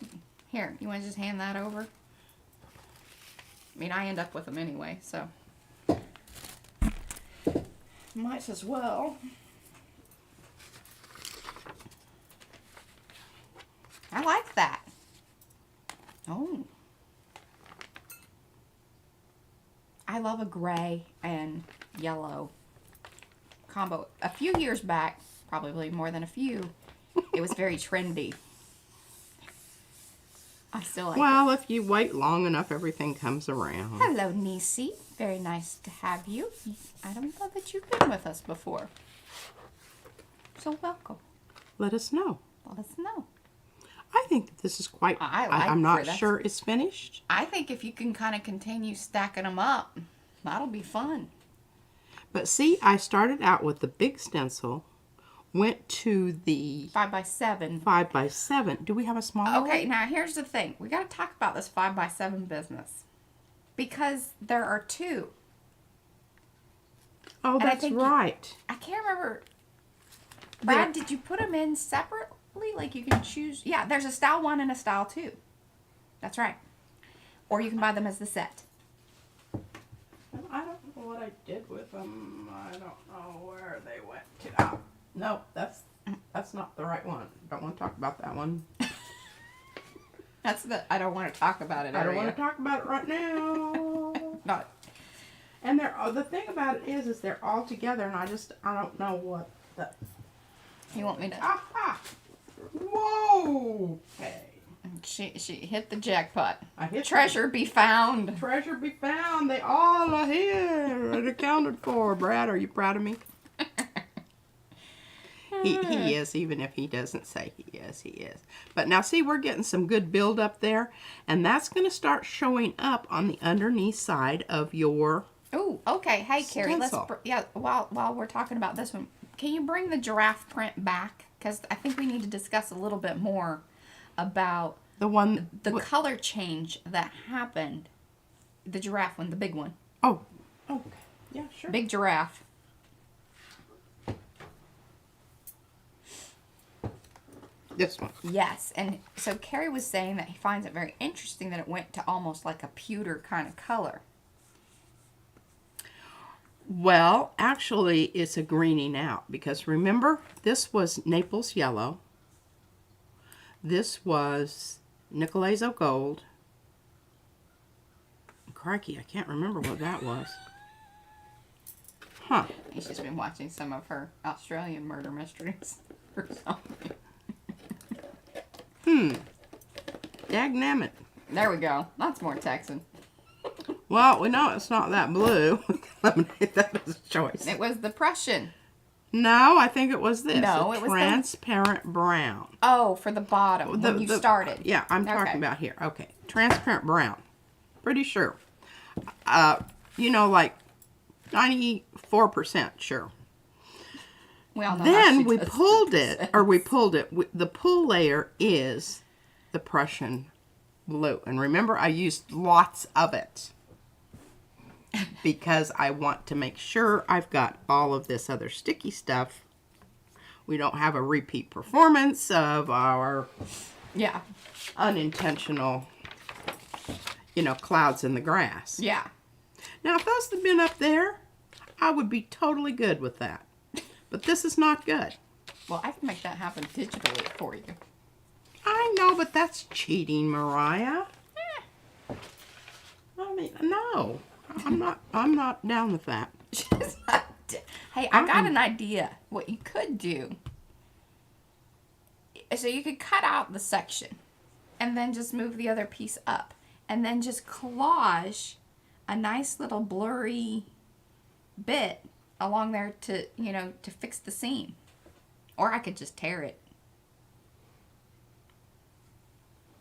Here, you want to just hand that over? I mean, I end up with them anyway, so. Might as well. I like that. Oh. I love a gray and yellow combo. A few years back, probably more than a few, it was very trendy. I still like Well, if you wait long enough, everything comes around. Hello, Nisi. Very nice to have you. I don't know that you've been with us before. So welcome. Let us know. Let us know. I think that this is quite. I'm not sure it's finished. I think if you can kind of continue stacking them up, that'll be fun. But see, I started out with the big stencil, went to the 5x7. 5x7. Do we have a smaller Okay, one? now here's the thing. We got to talk about this 5x7 business. Because there are two. Oh, And I that's think right. I can't remember. Brad, did you put them in separately? Like you can choose. Yeah, there's a style 1 and a style 2. That's right. Or you can buy them as the set. I don't know what I did with them. I don't know where they went to. Oh, no, that's not the right one. Don't want to talk about that one. That's the. I don't want to talk about it. I don't want to talk about it right now. Not. And the thing about it is they're all together, and I don't know what the. You want me to? Aha! Whoa! Okay. She hit the jackpot. I hit Treasure be found. Treasure be found. They all are here and accounted for. Brad, are you proud of me? He is, even if he doesn't say he is, he is. But now see, we're getting some good build up there, and that's going to start showing up on the underneath side of your. Oh, okay. Hey, Carrie, stencil. while we're talking about this one, can you bring the giraffe print back? Because I think we need to discuss a little bit more about the color change that happened. The giraffe one, the big one. Oh, okay. Yeah, sure. Big giraffe. This one. Yes, and so Carrie was saying that he finds it very interesting that it went to almost like a pewter kind of color. Well, actually, it's a greening out because remember, this was Naples yellow. This was Nicolaizo gold. Crikey, I can't remember what that was. Huh. He's just been watching some of her Australian murder mysteries or something. Dagnammit. There we go. That's more Texan. Well, we know it's not that blue. Eliminate that as a choice. It was the Prussian. No, I think it was this. No, it was transparent brown. Oh, for the bottom when you started. Yeah, I'm talking about here. Okay, transparent brown. Pretty sure. You know, like 94% sure. We all know Then we pulled it, or we pulled it. The pull layer is the Prussian blue. And remember, I used lots of it because I want to make sure I've got all of this other sticky stuff. We don't have a repeat performance of our unintentional, clouds in the grass. Yeah. Now, if those had been up there, I would be totally good with that. But this is not good. Well, I can make that happen digitally for you. I know, but that's cheating, Mariah. I mean, no. I'm not down with that. Hey, I got an idea. What you could do. So you could cut out the section and then just move the other piece up and then just collage a nice little blurry bit along there to fix the seam. Or I could just tear it.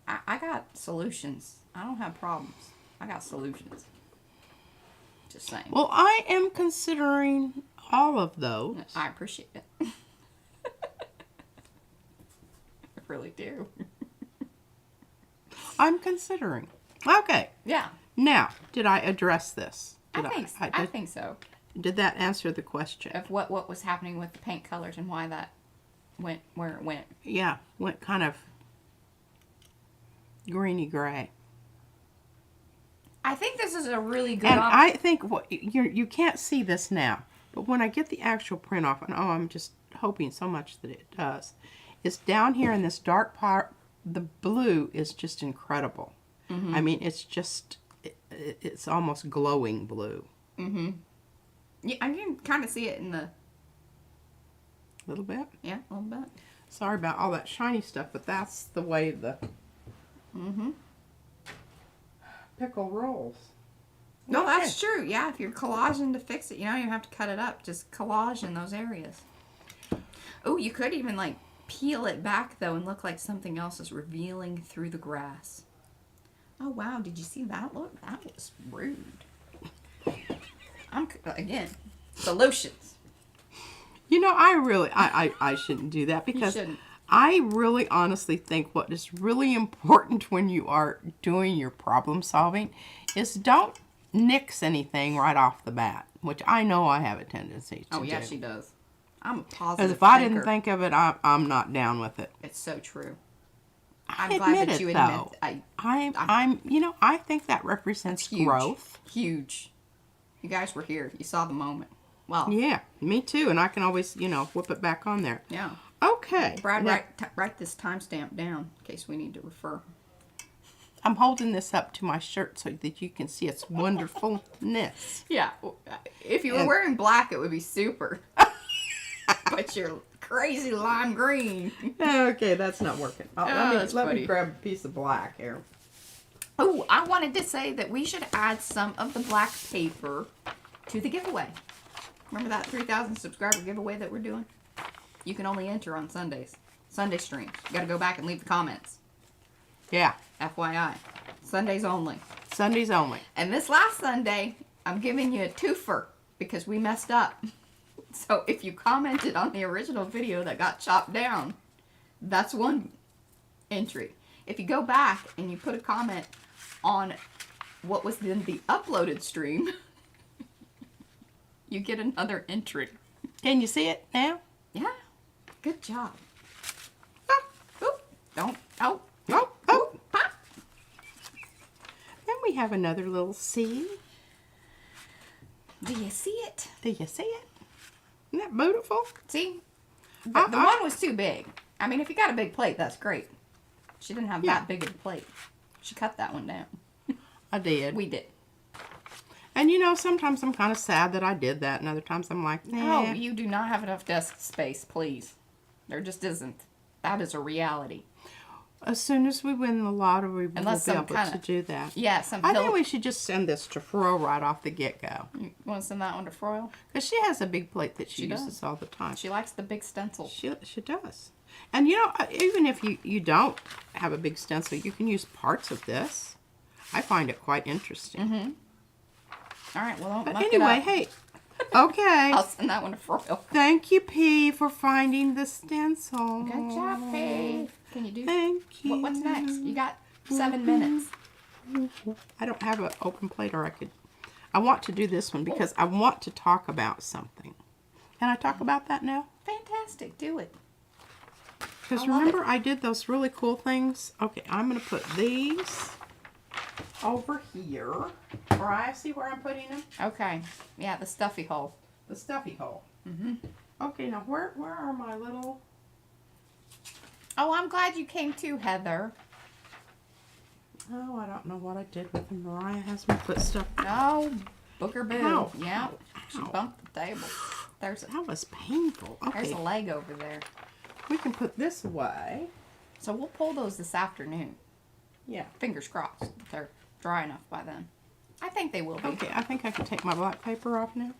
I got solutions. I don't have problems. I got solutions. Just saying. Well, I am considering all of those. I appreciate it. I really do. I'm considering. Okay. Yeah. Now, did I address this? I think so. Did that answer the question? Of what was happening with the paint colors and why that went where it went. Yeah, went kind of greeny gray. I think this is a really good And option. I think what you can't see this now, but when I get the actual print off, and oh, I'm just hoping so much that it does, it's down here in this dark part. The blue is just incredible. I mean, it's just, it's almost glowing blue. Yeah, I can kind of see it in the... A little bit. Yeah, a little bit. Sorry about all that shiny stuff, but that's the way the pickle rolls. No, that's true. Yeah, if you're collaging to fix it, you don't even have to cut it up. Just collage in those areas. Oh, you could even, like, peel it back, though, and look like something else is revealing through the grass. Oh, wow. Did you see that look? That was rude. Again, solutions. You know, I shouldn't do that because shouldn't. I really honestly think what is really important when you are doing your problem solving is don't nix anything right off the bat, which I know I have a tendency to do. Oh, yeah, she does. I'm a positive Because if I thinker. didn't think of it, I'm not down with it. It's so true. I I'm glad that admit you it, admit though. I'm, you know, I think that represents huge. growth. Huge. You guys were here. You saw the moment. Well, Yeah, me too. And I can always, you know, whip it back on there. yeah. Okay. Brad, now, write this timestamp down in case we need to refer. I'm holding this up to my shirt so that you can see its wonderfulness. Yeah. If you were wearing black, it would be super. But you're crazy lime green. Okay, that's not working. that's let funny. me grab a piece of black here. Oh, I wanted to say that we should add some of the black paper to the giveaway. Remember that 3,000 subscriber giveaway that we're doing? You can only enter on Sundays. Sunday streams. You got to go back and leave the comments. Yeah, FYI. Sundays only. Sundays only. And this last Sunday, I'm giving you a twofer because we messed up. So if you commented on the original video that got chopped down, that's one entry. If you go back and you put a comment on what was in the uploaded stream, you get another entry. Can you see it now? Yeah. Good job. Ah, Oop. Don't. Oh. oh, oh. Pop. Then we have another little C. Do you see it? Do you see it? Isn't that beautiful? See? The I- one was too big. I mean, if you got a big plate, that's great. She didn't have Yeah. that big of a plate. She cut that one down. I did. We did. And you know, sometimes I'm kind of sad that I did that, and other times I'm like, nah. Oh, you do not have enough desk space, please. There just isn't. That is a reality. As soon as we win the lottery, we'll Unless be some able kinda- to do that. Yeah, some I think we should just send this to Fro right off the get-go. You want to send that one to Froyle? Because she has a big plate that she She does. uses all the time. She likes the big stencil. She does. And you know, even if you don't have a big stencil, you can use parts of this. I find it quite interesting. Mm-hmm. All right, well, don't But muck anyway, it up. hey, okay. I'll send that one to Froyle. Thank you, P, for finding the stencil. Good job, P. Can you do... Thank you. What's next? You got 7 minutes. I don't have an open plate, or I want to do this one because I want to talk about something. Can I talk about that now? Fantastic. Do it. Because I love remember I did those really cool things? Okay, I'm going to put these over here. Mariah, see where I'm putting them? Okay. Yeah, the stuffy hole. The stuffy hole. Mm-hmm. Okay, now where are my little... Oh, I'm glad you came too, Heather. Oh, I don't know what I did with them. Mariah has me put stuff... Oh, booger boo. Ow, Yeah. ow, She ow. bumped the table. There's a, That was painful. there's Okay, a leg over there. we can put this away. So we'll pull those this afternoon. Yeah. Fingers crossed that they're dry enough by then. I think they will be. Okay, I think I can take my black paper off now.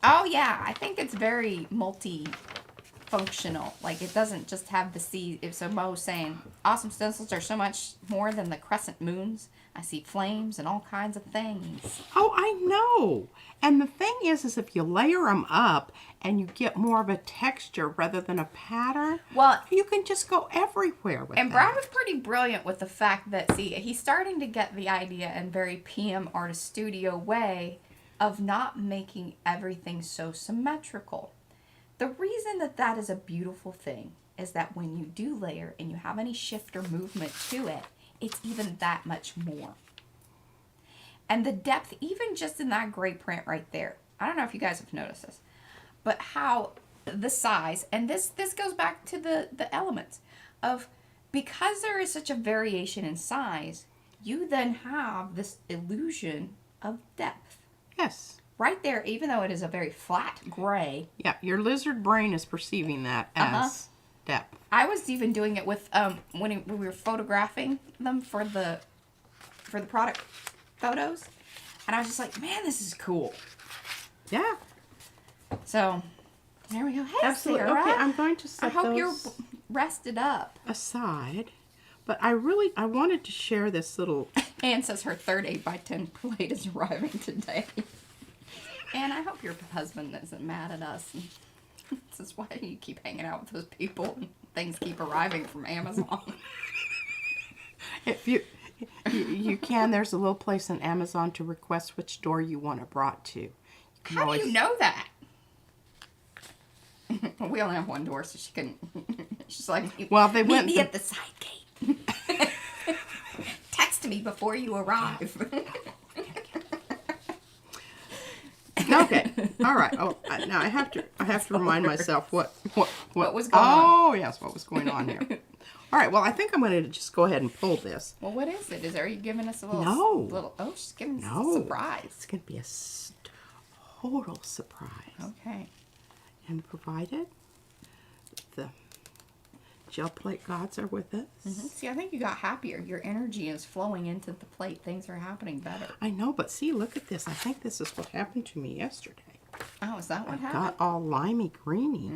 Oh, yeah. I think it's very multi-functional. Like, it doesn't just have the C. If so, Mo's saying, awesome stencils are so much more than the crescent moons. I see flames and all kinds of things. Oh, I know. And the thing is if you layer them up and you get more of a texture rather than a pattern, Well, you can just go everywhere with and that. Brad was pretty brilliant with the fact that, see, he's starting to get the idea in very PM Artist Studio way of not making everything so symmetrical. The reason that that is a beautiful thing is that when you do layer and you have any shift or movement to it, it's even that much more. And the depth, even just in that gray print right there, I don't know if you guys have noticed this, but how the size, and this goes back to the elements of, because there is such a variation in size, you then have this illusion of depth. Yes. Right there, even though it is a very flat gray. Yeah, your lizard brain is perceiving that as depth. I was even doing it with when we were photographing them for the product photos, and I was just like, man, this is cool. Yeah. So there we go. Hey, Absolutely. Sarah. Okay, I'm going to I set hope you're those rested up. aside. But I wanted to share this little... Anne says her third 8x10 plate is arriving today. And I hope your husband isn't mad at us. This is why you keep hanging out with those people and things keep arriving from Amazon. If you can, there's a little place in Amazon to request which door you want it brought to. You can How do you know that? We only have one door, so she couldn't. She's like, well, they meet me at the side gate. Text me before you arrive. Okay. All right. Oh, now I have to remind myself what was going on. Oh, yes, what was going on here. All right. Well, I think I'm going to just go ahead and pull this. Well, what is it? Are you giving us a little? No. Oh, she's giving us No. a surprise. It's going to be a total surprise. Okay. And provided the gel plate gods are with us. Mm-hmm. See, I think you got happier. Your energy is flowing into the plate. Things are happening better. I know, but see, look at this. I think this is what happened to me yesterday. Oh, is that what happened? Got all limey greeny.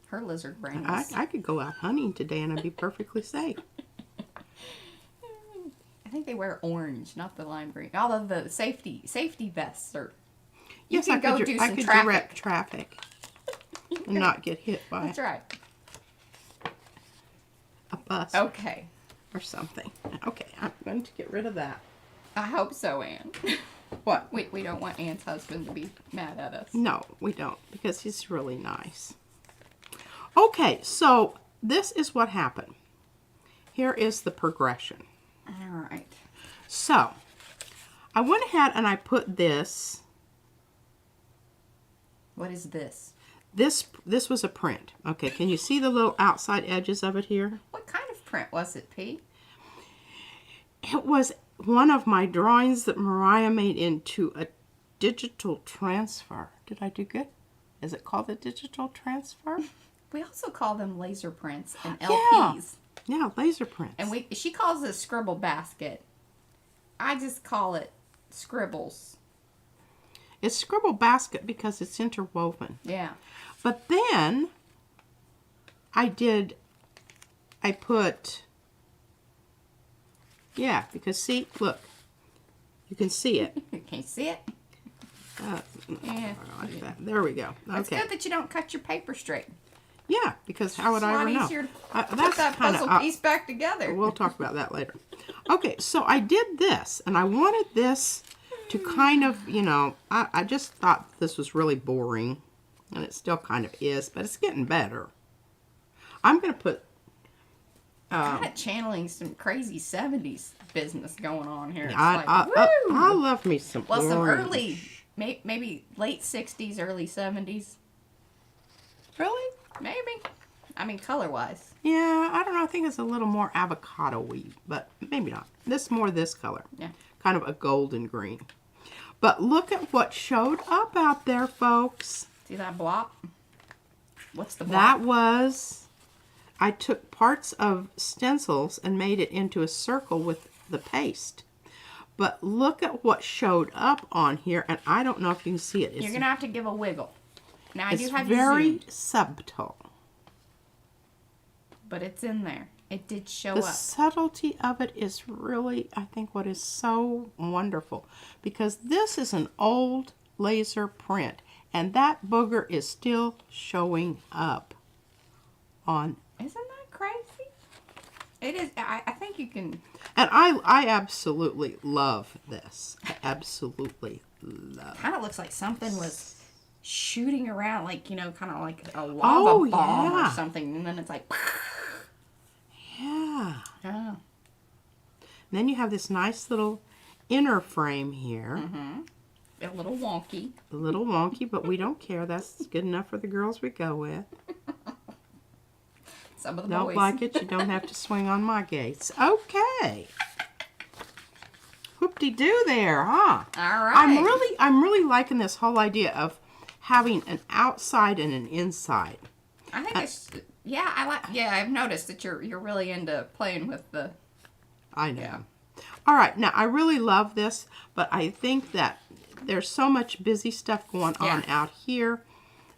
Her lizard brain. I could go out hunting today and I'd be perfectly safe. I think they wear orange, not the lime green. Although the safety vests are. Yes, I could direct traffic and not get hit by That's right. a bus Okay. or something. Okay, I'm going to get rid of that. I hope so, Anne. What? We don't want Anne's husband to be mad at us. No, we don't, because he's really nice. Okay, so this is what happened. Here is the progression. All right. So, I went ahead and I put this. What is this? This was a print. Okay, can you see the little outside edges of it here? What kind of print was it, P? It was one of my drawings that Mariah made into a digital transfer. Did I do good? Is it called a digital transfer? We also call them laser prints and LPs. Yeah, laser prints. And she calls it a scribble basket. I just call it scribbles. It's scribble basket because it's interwoven. Yeah. But then I put, yeah, because see, look, you can see it. Can you see it? Yeah. Like that. There we go. Okay. It's good that you don't cut your paper straight. Yeah, because how would I ever know? It's a lot easier to put that puzzle piece back together. We'll talk about that later. Okay, so I did this, and I wanted this to kind of, you know, I just thought this was really boring, and it still kind of is, but it's getting better. I'm going to put... kind of channeling some crazy 70s business going on here. It's I love me some well, some orange. early, maybe late 60s, early 70s. Really? Maybe. I mean, color-wise. Yeah, I don't know. I think it's a little more avocado-y, but maybe not. This more this color. Yeah. Kind of a golden green. But look at what showed up out there, folks. See that blob? What's the blob? That was... I took parts of stencils and made it into a circle with the paste. But look at what showed up on here, and I don't know if you can see it. You're going to have to give a wiggle. Now, I do have very you zoom, subtle. but it's in there. It did show The up. subtlety of it is really, I think, what is so wonderful. Because this is an old laser print, and that booger is still showing up on. Isn't that crazy? It is. I think you can. And I absolutely love this. I absolutely love it. Kind of looks like something was shooting around like, you know, kind of like a lava Oh, bomb or yeah. something. And then it's like, Yeah. oh. And then you have this nice little inner frame here. A little wonky. A little wonky, but we don't care. That's good enough for the girls we go with. Some of the Don't boys. like it, you don't have to swing on my gates. Okay. Whoop-de-doo there, huh? All right. I'm really liking this whole idea of having an outside and an inside. I think it's, yeah, I've noticed that you're really into playing with the, I know. Yeah. All right, now I really love this, but I think that there's so much busy stuff going on out here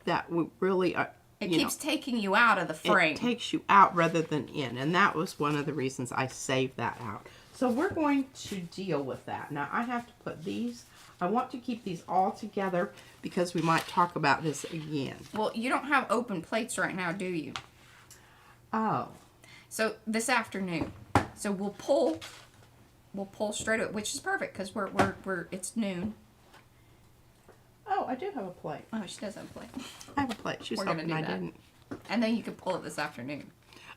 that we really are. it keeps taking you out of the frame. It takes you out rather than in, and that was one of the reasons I saved that out. So we're going to deal with that. Now I have to put these, I want to keep these all together because we might talk about this again. Well, you don't have open plates right now, do you? Oh. So this afternoon. So we'll pull straight up, which is perfect because we're it's noon. Oh, I do have a plate. Oh, she does have a plate. I have a plate. She's We're gonna hoping do I that. didn't. And then you can pull it this afternoon.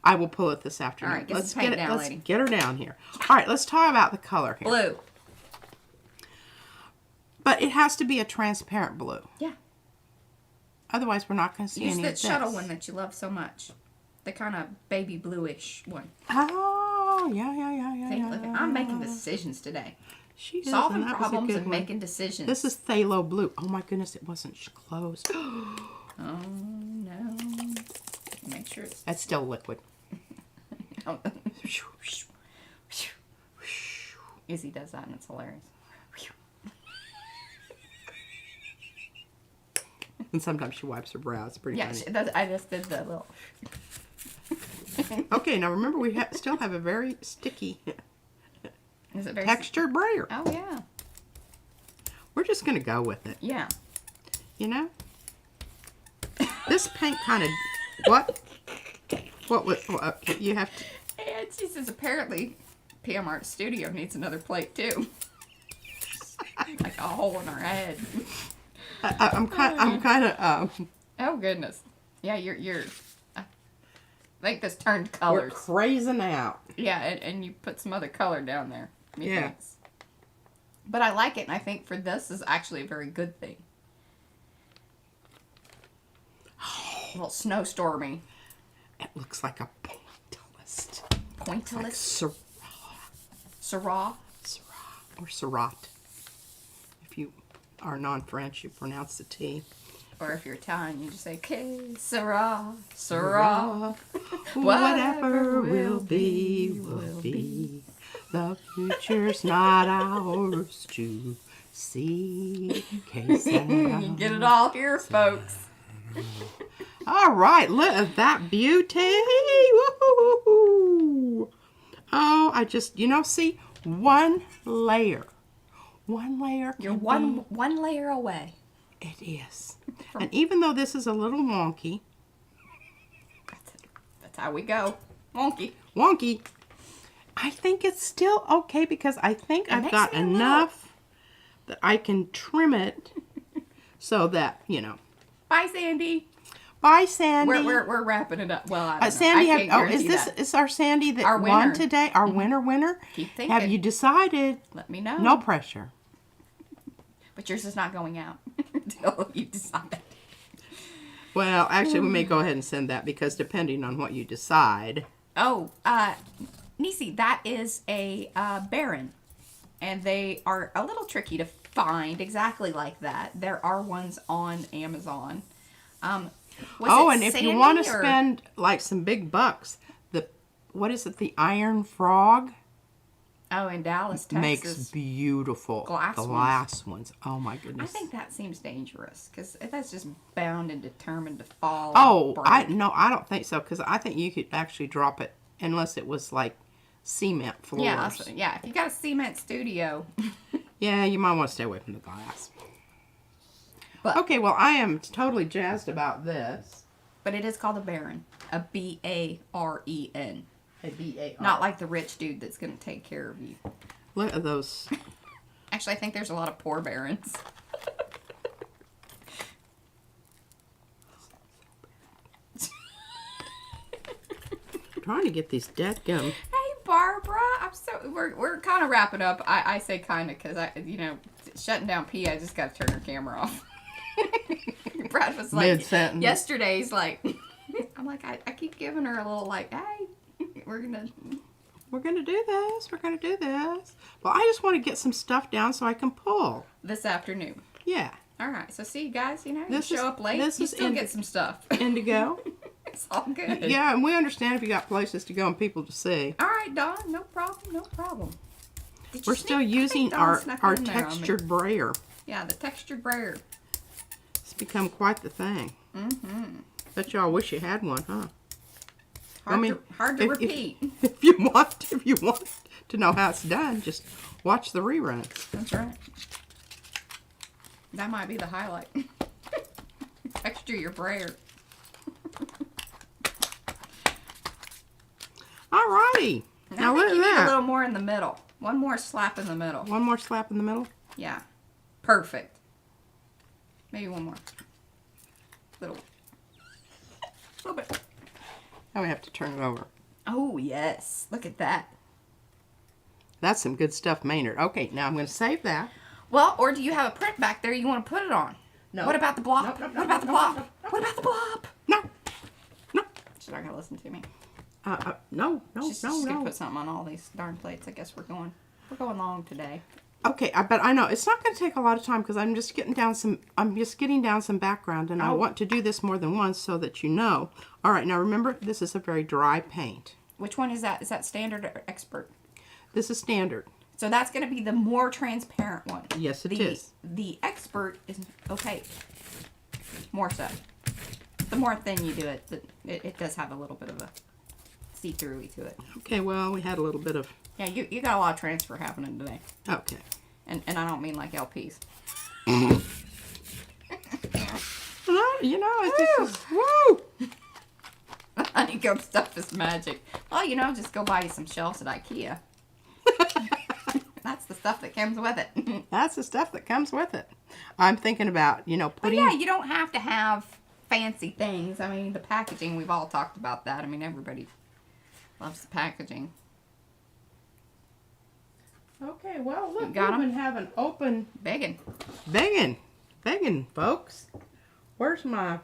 I will pull it this afternoon. All right, get let's some paint get it. down, Let's lady. get her down here. All right, let's talk about the color here. Blue. But it has to be a transparent blue. Yeah. Otherwise, we're not going to see Use any that of this. shuttle one that you love so much. The kind of baby bluish one. Oh, yeah. See, look, I'm making decisions today. She is, Solving and that was a problems good and one. making decisions. This is phthalo blue. Oh my goodness, it wasn't closed. Oh no. Make sure it's. That's still liquid. Oh. Izzy does that and it's hilarious. And sometimes she wipes her brow. It's pretty Yeah, funny. I just did the little. Okay, now remember we still have a very sticky Is it very textured brayer. Oh yeah. We're just going to go with it, Yeah. you know? This paint kind of... What? What you have to... And she says apparently PM Art Studio needs another plate too. Like a hole in her head. I'm kind of... Oh goodness. Yeah, you're. I think this turned we're colors. crazing out. Yeah, and you put some other color down there. Yeah. Methinks. But I like it, and I think for this is actually a very good thing. A little snowstormy. It looks like a pointillist. Pointillist. Like Syrah. Syrah. Or Syrah. If you are non-French, you pronounce the T. Or if you're Italian, you just say, "Okay, Syrah, Syrah." Whatever will be, will be. The future's not ours to see. You get it all here, folks. All right, look at that beauty. Woo-hoo-hoo-hoo. Oh, I just, see, one layer. One layer. You're can one layer away. be- It is. And even though this is a little wonky. That's how we go. Wonky. I think it's still okay because I think I've makes got me a little- enough that I can trim it so that, Bye, Sandy. Bye, Sandy. We're wrapping it up. Well, I don't know. Sandy, I can't guarantee that. is our Sandy that Our won winner. today? Our winner? Keep thinking. Have you decided? Let me know. No pressure. But yours is not going out until you decide. Well, actually, we may go ahead and send that because depending on what you decide. Oh, Nisi, that is a Baron. And they are a little tricky to find exactly like that. There are ones on Amazon. And if you want to spend like some big bucks, what is it? The Iron Frog Oh, in Dallas, Texas. makes beautiful glass ones. Oh my goodness! I think that seems dangerous because that's just bound and determined to fall. Oh, and break. I don't think so because I think you could actually drop it unless it was like cement floors. Yeah, if you got a cement studio. Yeah, you might want to stay away from the glass. But, Okay, well, I am totally jazzed about this. But it is called a Baron. A Baren. A B-A-R. Not like the rich dude that's going to take care of you. Look at those. Actually, I think there's a lot of poor Barons. trying to get these dead gum. Hey, Barbara. We're kind of wrapping up. I say kind of because shutting down P. I just got to turn her camera off. Brad was like, Mid-sentence. yesterday's like, I'm like, I keep giving her a little like, hey, we're gonna do this. We're gonna do this. Well, I just want to get some stuff down so I can pull. this afternoon. Yeah. All right. So see you guys. You This show is- up late. this You is still get some stuff. Indigo. It's all good. Yeah, and we understand if you got places to go and people to see. All right, Dawn. No problem. No problem. Did you We're sneak- still I think using Dawn our snuck our in there on me. textured brayer. Yeah, the textured brayer. It's become quite the thing. Mm-hmm. Bet y'all wish you had one, huh? Hard to if- repeat. If you want to know how it's done, just watch the reruns. That's right. That might be the highlight. Texture your brayer. Alrighty. Now I look think at you need a that. little more in the middle. One more slap in the middle. One more slap in the middle. Yeah. Perfect. Maybe one more. Little bit. Now we have to turn it over. Oh, yes. Look at that. That's some good stuff, Maynard. Okay, now I'm going to save that. Well, or do you have a print back there you want to put it on? No. What about the blob? Nope, What about the blob? What about the blob? No. No. She's not going to listen to me. No. She's just going to put something on all these darn plates. I guess we're going long today. Okay, but I know it's not going to take a lot of time because I'm just getting down some background, and I want to do this more than once so that you know. All right, now remember, this is a very dry paint. Which one is that? Is that standard or expert? This is standard. So that's going to be the more transparent one. Yes, it is. The expert is okay. More so. The more thin you do it, it does have a little bit of a see-through-y to it. Okay, well, we had a little bit of... Yeah, you got a lot of transfer happening today. Okay. And I don't mean like LPs. Well, it's just... Woo! Honeycomb stuff is magic. Well, just go buy you some shelves at IKEA. That's the stuff that comes with it. That's the stuff that comes with it. I'm thinking about, But putting... yeah, you don't have to have fancy things. I mean, the packaging, we've all talked about that. I mean, everybody loves the packaging. Okay, well, look, Got 'em? we have an open... Begging. Begging, folks. Where's my...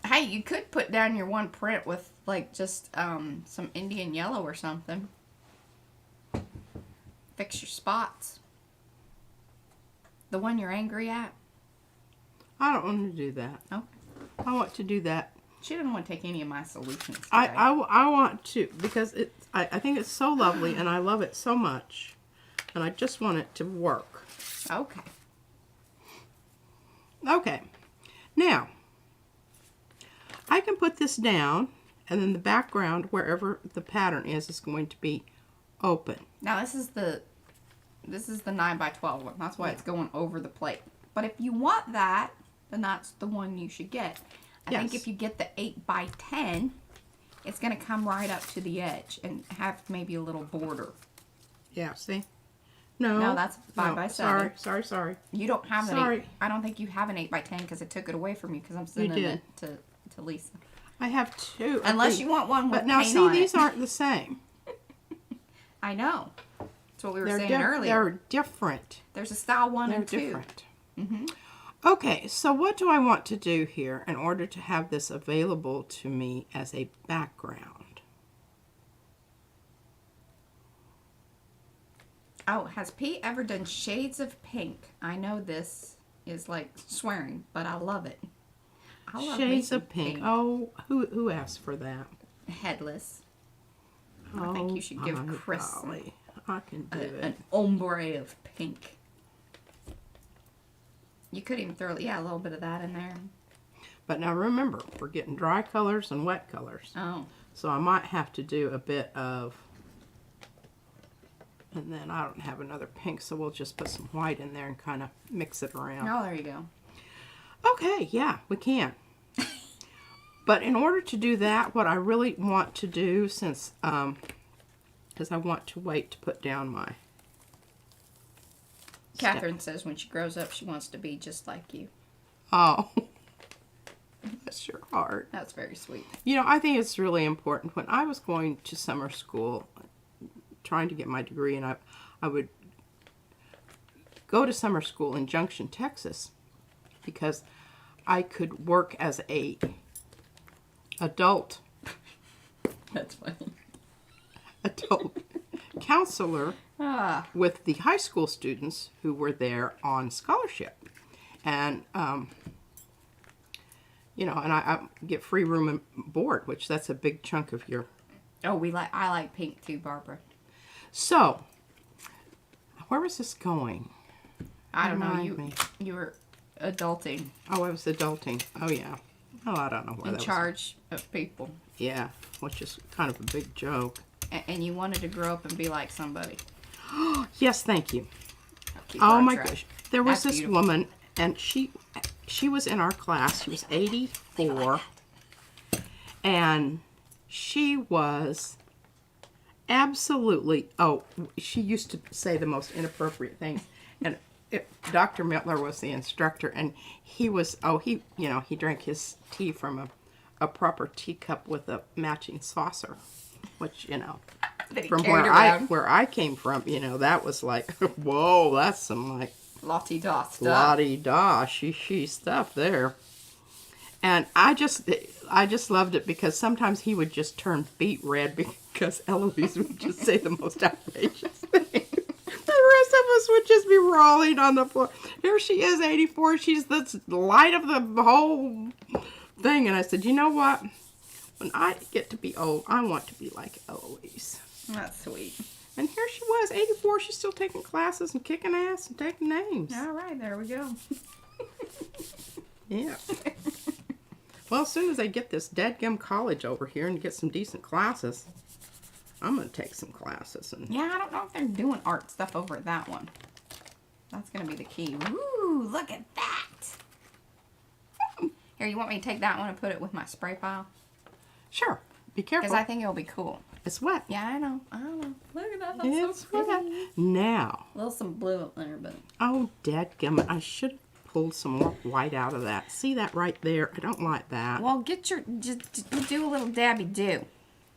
Hey, you could put down your one print with, like, just some Indian yellow or something. Fix your spots. The one you're angry at. I don't want to do that. Okay. I want to do that. She didn't want to take any of my solutions today. I want to, because I think it's so lovely and I love it so much. And I just want it to work. Okay. Okay. Now, I can put this down, and then the background, wherever the pattern is going to be open. Now this is the 9x12 one. That's why it's going over the plate. But if you want that, then that's the one you should get. I think Yes. if you get the 8x10, it's going to come right up to the edge and have maybe a little border. Yeah, see? No. No, that's 5x7. Sorry. You don't have Sorry. an 8. I don't think you have an 8x10 because I took it away from you because I'm sending it to Lisa. I have two. Unless you want one with But now, paint see, on these it. aren't the same. I know. That's what we were They're saying earlier. They're different. There's a style 1 They're and 2. different. Mm-hmm. Okay, so what do I want to do here in order to have this available to me as a background? Oh, has Pete ever done shades of pink? I know this is like swearing, but I love it. I love me Shades some of pink. Oh, who asked for that? Headless. I think you should give my Chris golly. I can do it. an ombre of pink. You could even throw, a little bit of that in there. But now remember, we're getting dry colors and wet colors. Oh. So I might have to do a bit of, and then I don't have another pink, so we'll just put some white in there and kind of mix it around. Oh, there you go. Okay, yeah, we can. But in order to do that, what I really want to do, since, because I want to wait to put down my... Catherine says when she grows up, she wants to be just like you. Oh. Bless your heart. That's very sweet. You know, I think it's really important. When I was going to summer school, trying to get my degree, and I would go to summer school in Junction, Texas, because I could work as a adult That's funny. adult counselor Ah, with the high school students who were there on scholarship. And, you know, and I get free room and board, which that's a big chunk of your... oh, I like pink too, Barbara. So, where was this going? I don't know. Remind me. You were adulting, Oh, I was adulting. Oh, yeah. Oh, I don't know where in that was. charge of people, Yeah, which is kind of a big joke. and you wanted to grow up and be like somebody. Yes, thank you. Keep her Oh on my track. gosh. There was That's this beautiful. woman, and she was in our class. She was 84. And she was absolutely, she used to say the most inappropriate things. And Dr. Mittler was the instructor, and he was, he drank his tea from a proper teacup with a matching saucer, which, That he from carried around. where I came from, that was like, whoa, that's some like La-ti-da stuff. la-di-da, she stuff there. And I just loved it because sometimes he would just turn beet red because Eloise would just say the most outrageous things. The rest of us would just be rolling on the floor. Here she is, 84. She's the light of the whole thing. And I said, you know what? When I get to be old, I want to be like Eloise. That's sweet. And here she was, 84. She's still taking classes and kicking ass and taking names. All right, there we go. Yeah. Well, as soon as I get this dadgum college over here and get some decent classes, I'm going to take some classes. And Yeah, I don't know if they're doing art stuff over at that one. That's going to be the key. Ooh, look at that. Here, you want me to take that one and put it with my spray pile? Sure, be careful. Because I think it'll be cool. It's wet. Yeah, I know. Look at that. That's It's so wet. pretty. Now, A little some blue up there, but... oh, dadgummit, I should have pulled some more white out of that. See that right there? I don't like that. Well, just do a little dabby do.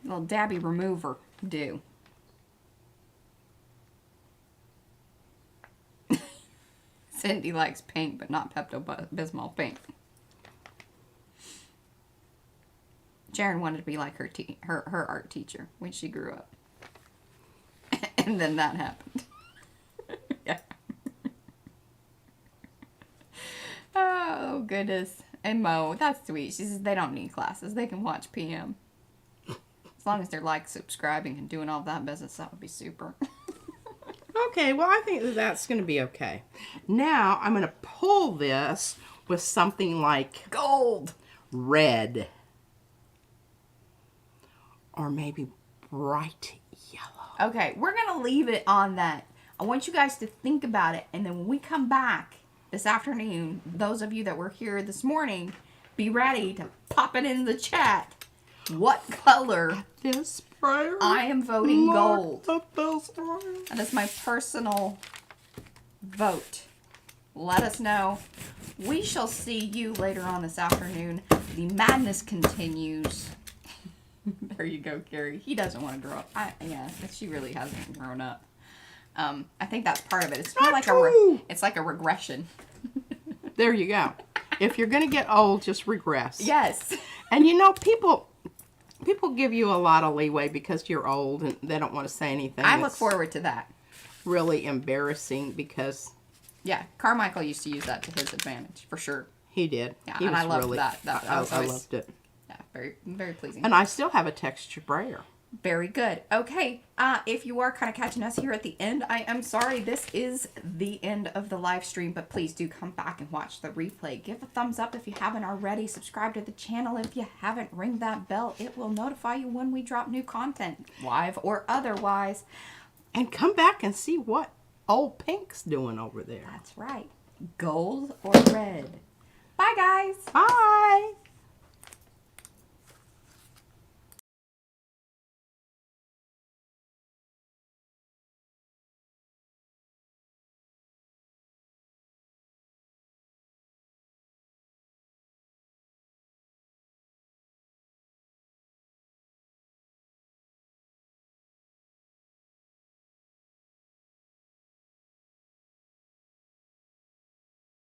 A little dabby remover do. Cindy likes pink, but not Pepto-Bismol pink. Sharon wanted to be like her art teacher when she grew up. And then that happened. Yeah. Oh, goodness. And Mo, that's sweet. She says they don't need classes. They can watch PM. As long as they're like subscribing and doing all that business, that would be super. Okay, well, I think that's going to be okay. Now, I'm going to pull this with something like Gold. red. Or maybe bright yellow. Okay, we're going to leave it on that. I want you guys to think about it. And then when we come back this afternoon, those of you that were here this morning, be ready to pop it in the chat. What color? This sprayer. I am voting gold. Gold. That is my personal vote. Let us know. We shall see you later on this afternoon. The madness continues. There you go, Carrie. He doesn't want to grow up. Yeah, she really hasn't grown up. I think that's part of it. It's Not like true. it's like a regression. There you go. If you're going to get old, just regress. Yes. And people give you a lot of leeway because you're old and they don't want to say anything. I look that's forward to that. really embarrassing because Yeah, Carmichael used to use that to his advantage, for sure. he did. Yeah, He and I was loved really, that. I was I always- loved it. Yeah, very, very pleasing. And I still have a texture brayer. Very good. Okay, if you are kind of catching us here at the end, I am sorry. This is the end of the live stream, but please do come back and watch the replay. Give a thumbs up if you haven't already. Subscribe to the channel if you haven't. Ring that bell. It will notify you when we drop new content, live or otherwise. And come back and see what old Pink's doing over there. That's right. Gold or red. Bye, guys. Bye.